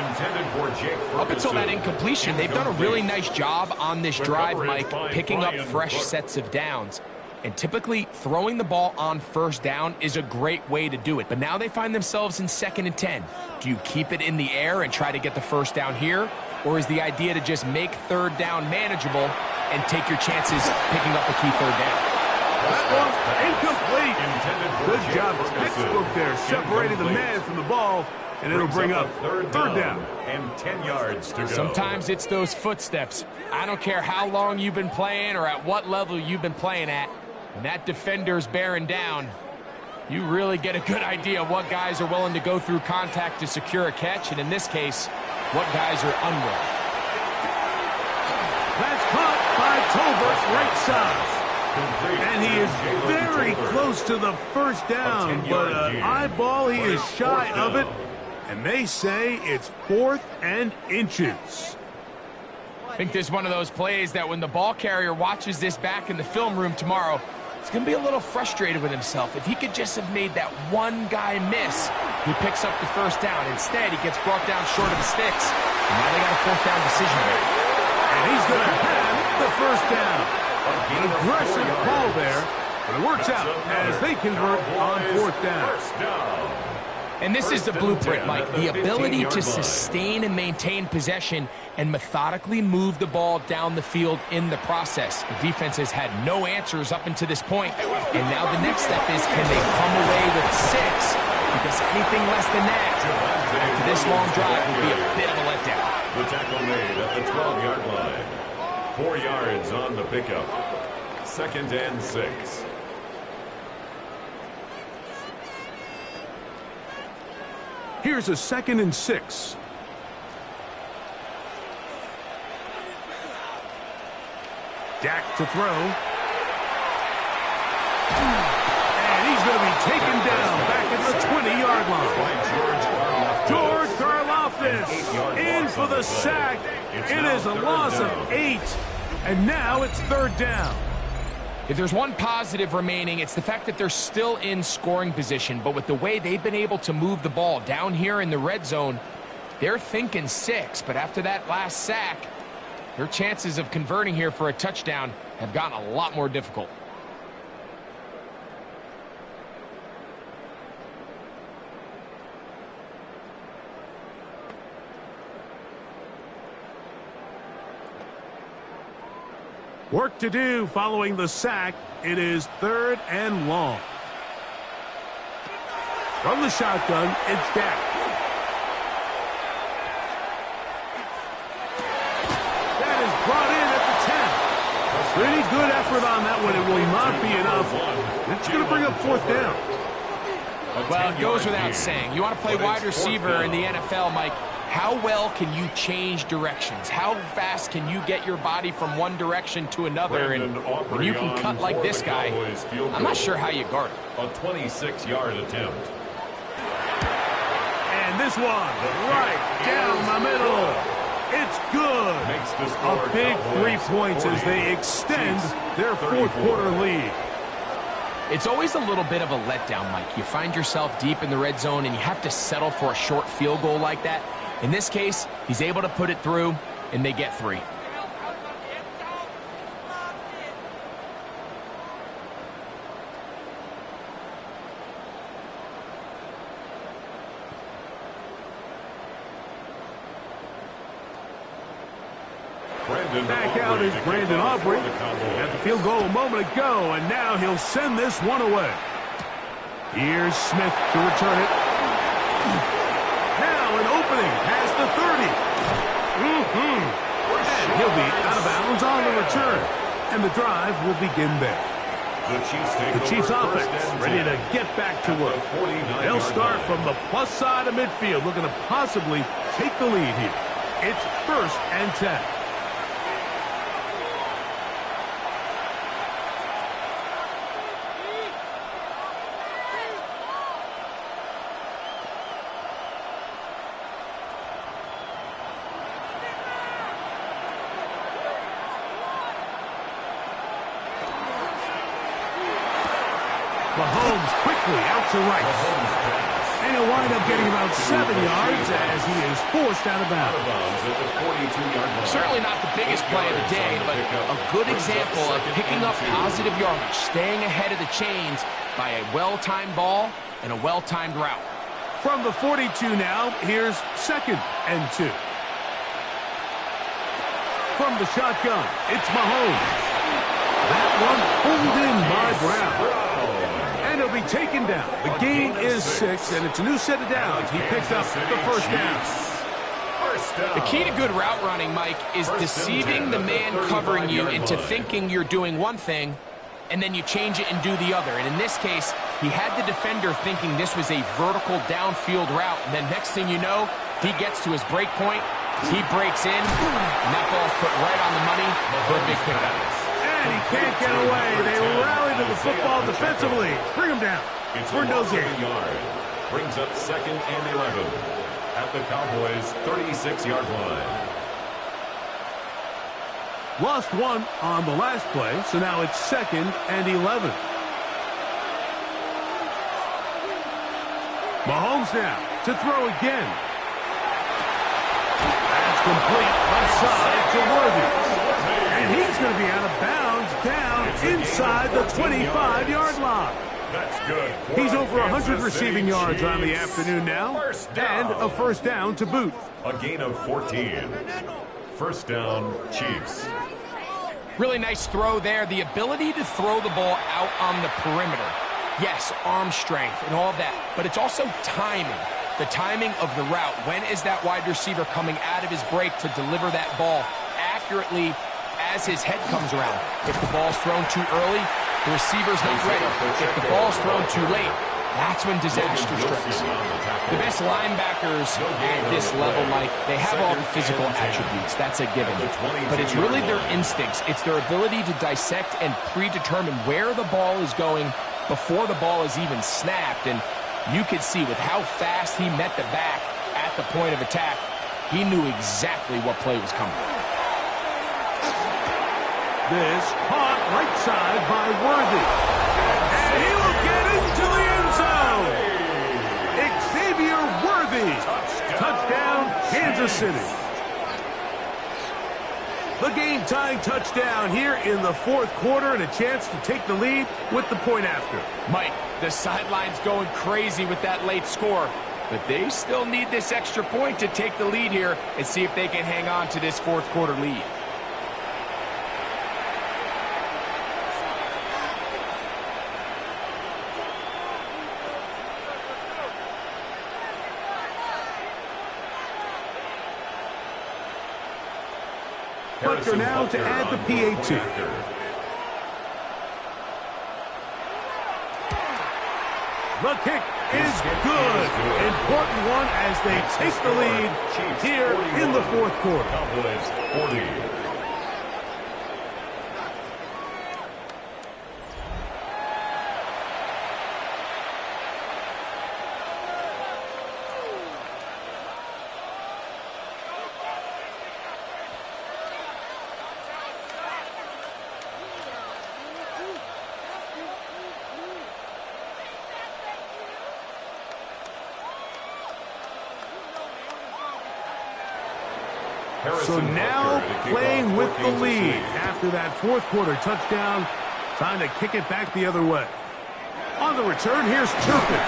Up until that incompletion, they've done a really nice job on this drive, Mike, picking up fresh sets of downs. And typically, throwing the ball on first down is a great way to do it. But now they find themselves in 2nd and 10. Do you keep it in the air and try to get the first down here? Or is the idea to just make third down manageable and take your chances picking up a key third down? That one's incomplete. Good job, textbook there, separating the man from the ball, and it'll bring up third down. And 10 yards to go. Sometimes it's those footsteps. I don't care how long you've been playing or at what level you've been playing at. When that defender's bearing down, you really get a good idea of what guys are willing to go through contact to secure a catch, and in this case, what guys are unwilling. That's caught by Tolbert's right side. And he is very close to the first down, but an eyeball, he is shy of it, and they say it's 4th and inches. I think this is one of those plays that when the ball carrier watches this back in the film room tomorrow, he's going to be a little frustrated with himself. If he could just have made that one guy miss, he picks up the first down. Instead, he gets brought down short of the sticks, and now they got a 4th down decision made. And he's going to have the first down. An aggressive call there, but it works out as they convert on 4th down. And this is the blueprint, Mike. The ability to sustain and maintain possession and methodically move the ball down the field in the process. The defense has had no answers up until this point, and now the next step is, can they come away with 6? Because anything less than that, after this long drive, will be a bit of a letdown. The tackle made at the 12-yard line. 4 yards on the pickup. 2nd and 6. Here's a 2nd and 6. Dak to throw. And he's going to be taken down back at the 20-yard line. George Karlaftis in for the sack. It is a loss of 8, and now it's 3rd down. If there's one positive remaining, it's the fact that they're still in scoring position, but with the way they've been able to move the ball down here in the red zone, they're thinking 6, but after that last sack, their chances of converting here for a touchdown have gotten a lot more difficult. Work to do following the sack. It is 3rd and long. From the shotgun, it's Dak. That is brought in at the 10. Pretty good effort on that one. It will not be enough. It's going to bring up 4th down. Well, it goes without saying. You want to play wide receiver in the NFL, Mike, How well can you change directions? How fast can you get your body from one direction to another? And when you can cut like this guy, I'm not sure how you guard him. A 26-yard attempt. And this one, right down the middle. It's good. A big 3 points as they extend their fourth-quarter lead. It's always a little bit of a letdown, Mike. You find yourself deep in the red zone, and you have to settle for a short field goal like that. In this case, he's able to put it through, and they get 3. Back out is Brandon Aubrey. Had the field goal a moment ago, and now he'll send this one away. Here's Smith to return it. Now an opening past the 30. And he'll be out of bounds on the return. And the drive will begin there. The Chiefs offense ready to get back to work. They'll start from the plus side of midfield, looking to possibly take the lead here. It's 1st and 10. Mahomes quickly out to right. And he'll wind up getting about 7 yards as he is forced out of bounds. Certainly not the biggest play of the day, but a good example of picking up positive yardage, staying ahead of the chains by a well-timed ball and a well-timed route. From the 42 now, here's 2nd and 2. From the shotgun, it's Mahomes. That one pulled in by Brown. And he'll be taken down. The gain is 6, and it's a new set of downs. He picked up the first down. The key to good route running, Mike, is deceiving the man covering you into thinking you're doing one thing, and then you change it and do the other. And in this case, he had the defender thinking this was a vertical downfield route, and then next thing you know, he gets to his break point, he breaks in, and that ball's put right on the money for a big pickup. And he can't get away. They rally to the football defensively. Bring him down for no gain. Brings up 2nd and 11 at the Cowboys' 36-yard line. Lost one on the last play, so now it's 2nd and 11. Mahomes now to throw again. That's complete left side to Worthy. And he's going to be out of bounds down inside the 25-yard line. That's good. He's over 100 receiving yards on the afternoon now, and a first down to boot. A gain of 14. First down, Chiefs. Really nice throw there. The ability to throw the ball out on the perimeter. Yes, arm strength and all that, but it's also timing. The timing of the route. When is that wide receiver coming out of his break to deliver that ball accurately as his head comes around? If the ball's thrown too early, the receiver's not ready. If the ball's thrown too late, that's when disaster strikes. The best linebackers at this level, Mike, they have all the physical attributes. That's a given. But it's really their instincts. It's their ability to dissect and predetermine where the ball is going before the ball is even snapped. And you could see with how fast he met the back at the point of attack, he knew exactly what play was coming. This caught right side by Worthy. And he will get into the end zone. Xavier Worthy. Touchdown, Kansas City. The game-tying touchdown here in the fourth quarter and a chance to take the lead with the point after. Mike, the sideline's going crazy with that late score, but they still need this extra point to take the lead here and see if they can hang on to this fourth quarter lead. Butker now to add the PAT. The kick is good. Important one as they take the lead here in the fourth quarter. Cowboys 40. So now playing with the lead after that fourth quarter touchdown. Time to kick it back the other way. On the return, here's Turpin.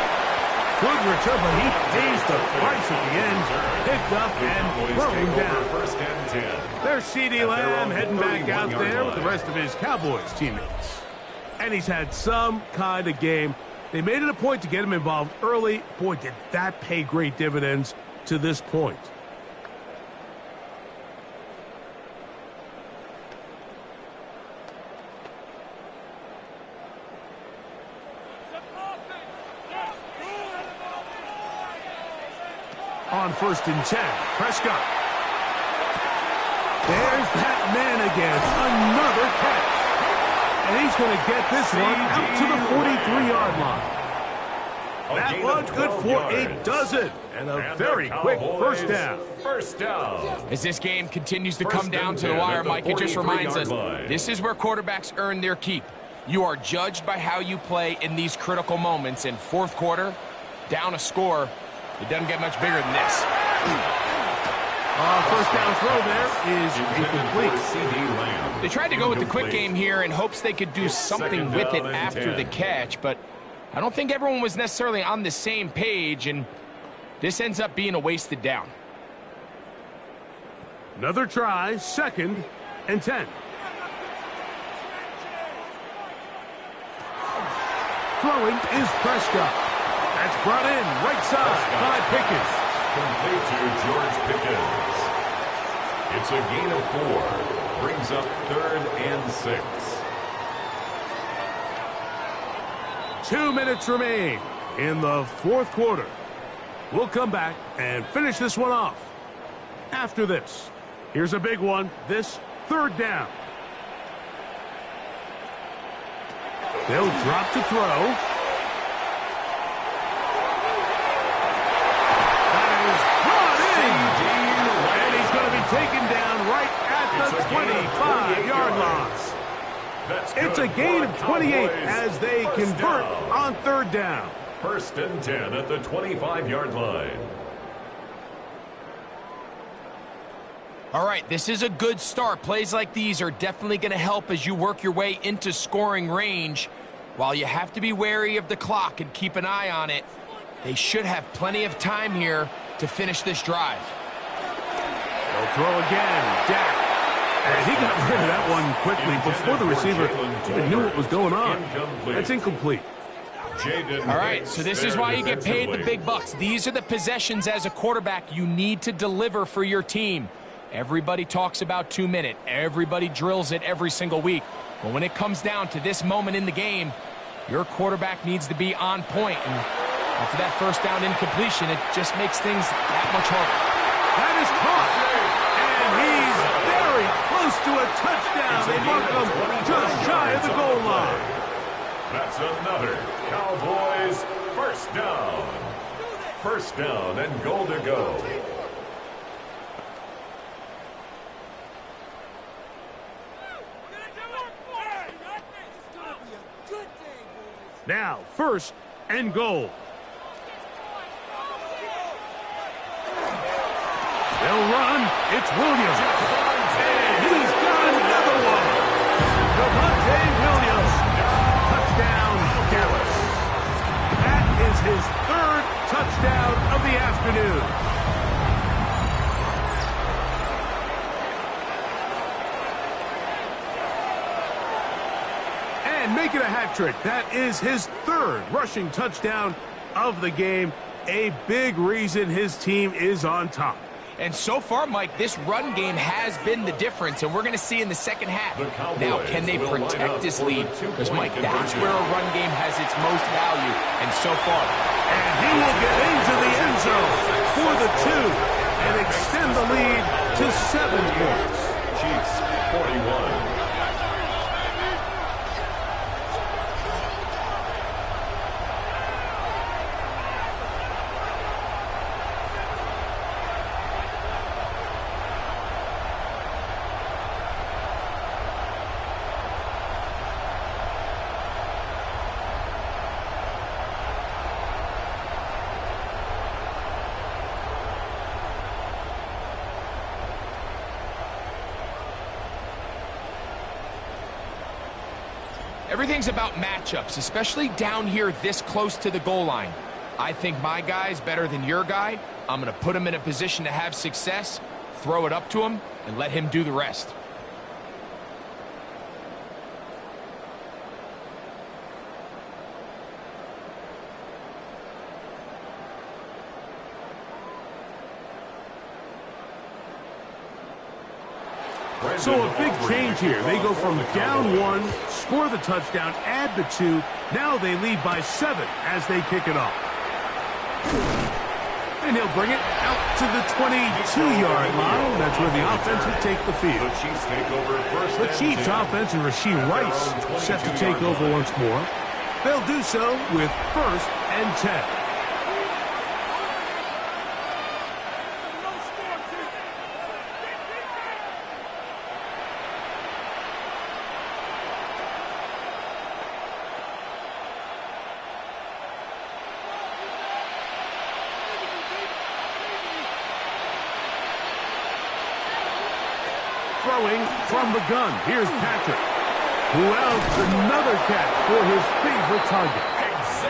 Good return, but he pays the price at the end. Picked up and thrown down. First and 10. There's CeeDee Lamb heading back out there with the rest of his Cowboys teammates. And he's had some kind of game. They made it a point to get him involved early. Boy, did that pay great dividends to this point. On first and 10, Prescott. There's that man again. Another catch. And he's going to get this one out to the 43-yard line. That one's good for a dozen. And a very quick first down. First down. As this game continues to come down to the wire, Mike, it just reminds us, this is where quarterbacks earn their keep. You are judged by how you play in these critical moments. In fourth quarter, down a score, it doesn't get much bigger than this. First down throw there is incomplete. They tried to go with the quick game here in hopes they could do something with it after the catch, but I don't think everyone was necessarily on the same page, and this ends up being a wasted down. Another try, second and 10. Throwing is Prescott. That's brought in right side by Pickens. Complete to George Pickens. It's a gain of 4. Brings up 3rd and 6. 2 minutes remain in the fourth quarter. We'll come back and finish this one off. After this, here's a big one. This third down. They'll drop to throw. Taken down right at the 25-yard line. It's a gain of 28 as they convert on third down. First and 10 at the 25-yard line. All right, this is a good start. Plays like these are definitely going to help as you work your way into scoring range. While you have to be wary of the clock and keep an eye on it, they should have plenty of time here to finish this drive. They'll throw again. Dak. And he got rid of that one quickly before the receiver even knew what was going on. That's incomplete. All right, so this is why you get paid the big bucks. These are the possessions as a quarterback you need to deliver for your team. Everybody talks about 2 minutes. Everybody drills it every single week. But when it comes down to this moment in the game, your quarterback needs to be on point. And after that first down incompletion, it just makes things that much harder. That is caught. And he's very close to a touchdown. They mark him just shy of the goal line. That's another Cowboys first down. First down and goal to go. Now, first and goal. They'll run. It's Williams. And he's got another one. Devontae Williams. Touchdown, Dallas. That is his third touchdown of the afternoon. And make it a hat trick. That is his third rushing touchdown of the game. A big reason his team is on top. And so far, Mike, this run game has been the difference, and we're going to see in the second half. Now, can they protect this lead? Because, Mike, that's where a run game has its most value, and so far, And he will get into the end zone for the 2 and extend the lead to 7 points. Chiefs 41. Everything's about matchups, especially down here this close to the goal line. I think my guy's better than your guy. I'm going to put him in a position to have success, throw it up to him, and let him do the rest. So a big change here. They go from down 1, score the touchdown, add the 2. Now they lead by 7 as they kick it off. And he'll bring it out to the 22-yard line. That's where the offense will take the field. The Chiefs take over first. The Chiefs offense and Rashee Rice set to take over once more. They'll do so with 1st and 10. Throwing from the gun. Here's Patrick, who outs another catch for his favorite target.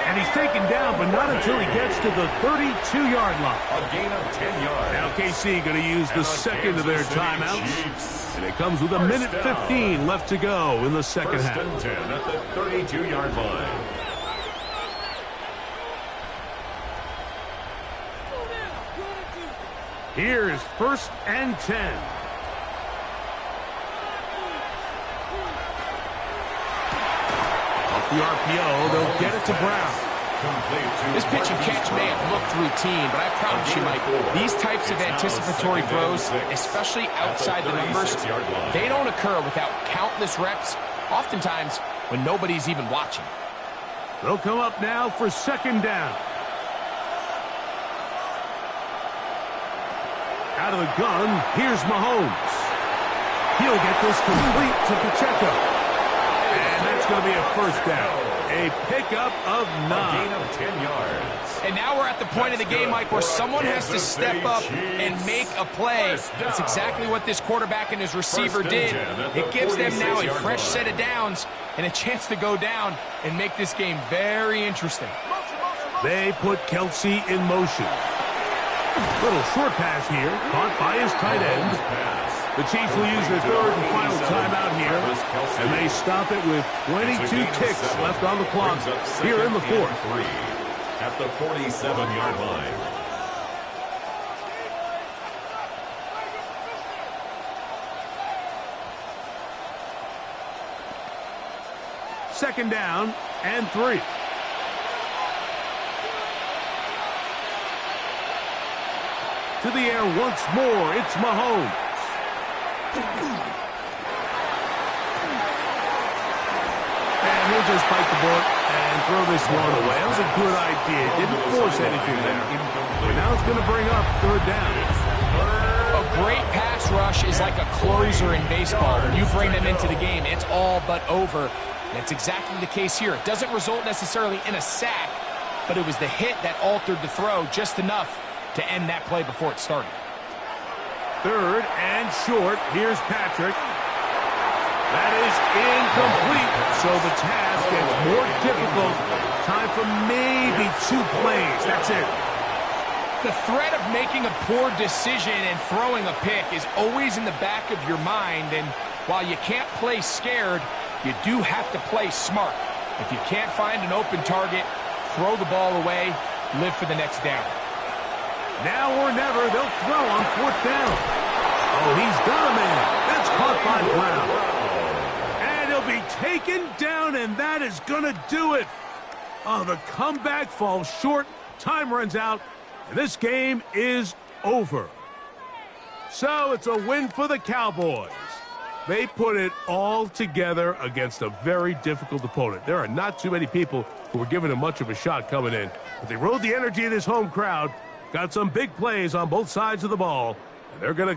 And he's taken down, but not until he gets to the 32-yard line. A gain of 10 yards. Now KC going to use the second of their timeouts. And it comes with a minute 15 left to go in the second half. 1st and 10 at the 32-yard line. Here's 1st and 10. The RPO, they'll get it to Brown. This pitch and catch may have looked routine, but I promise you, Mike, these types of anticipatory throws, especially outside the numbers, they don't occur without countless reps, oftentimes when nobody's even watching. They'll come up now for 2nd down. Out of the gun, here's Mahomes. He'll get this complete to Pacheco. And that's going to be a 1st down. A pickup of 9. A gain of 10 yards. And now we're at the point of the game, Mike, where someone has to step up and make a play. That's exactly what this quarterback and his receiver did. It gives them now a fresh set of downs and a chance to go down and make this game very interesting. They put Kelsey in motion. Little short pass here, caught by his tight end. The Chiefs will use their 3rd and final timeout here, and they stop it with 22 ticks left on the clock here in the 4th. At the 47-yard line. Second down and 3. To the air once more, it's Mahomes. And he'll just bite the bullet and throw this one away. That was a good idea. Didn't force anything there. But now it's going to bring up 3rd down. A great pass rush is like a closer in baseball. When you bring them into the game, it's all but over. And that's exactly the case here. It doesn't result necessarily in a sack, but it was the hit that altered the throw just enough to end that play before it started. 3rd and short. Here's Patrick. That is incomplete. So the task gets more difficult. Time for maybe 2 plays. That's it. The threat of making a poor decision and throwing a pick is always in the back of your mind. And while you can't play scared, you do have to play smart. If you can't find an open target, throw the ball away, live for the next down. Now or never, they'll throw on 4th down. Oh, he's got a man. That's caught by Brown. And he'll be taken down, and that is going to do it. Oh, the comeback falls short time runs out, and this game is over. So it's a win for the Cowboys. They put it all together against a very difficult opponent. There are not too many people who were giving them much of a shot coming in, but they rode the energy of this home crowd, got some big plays on both sides of the ball, and they're going to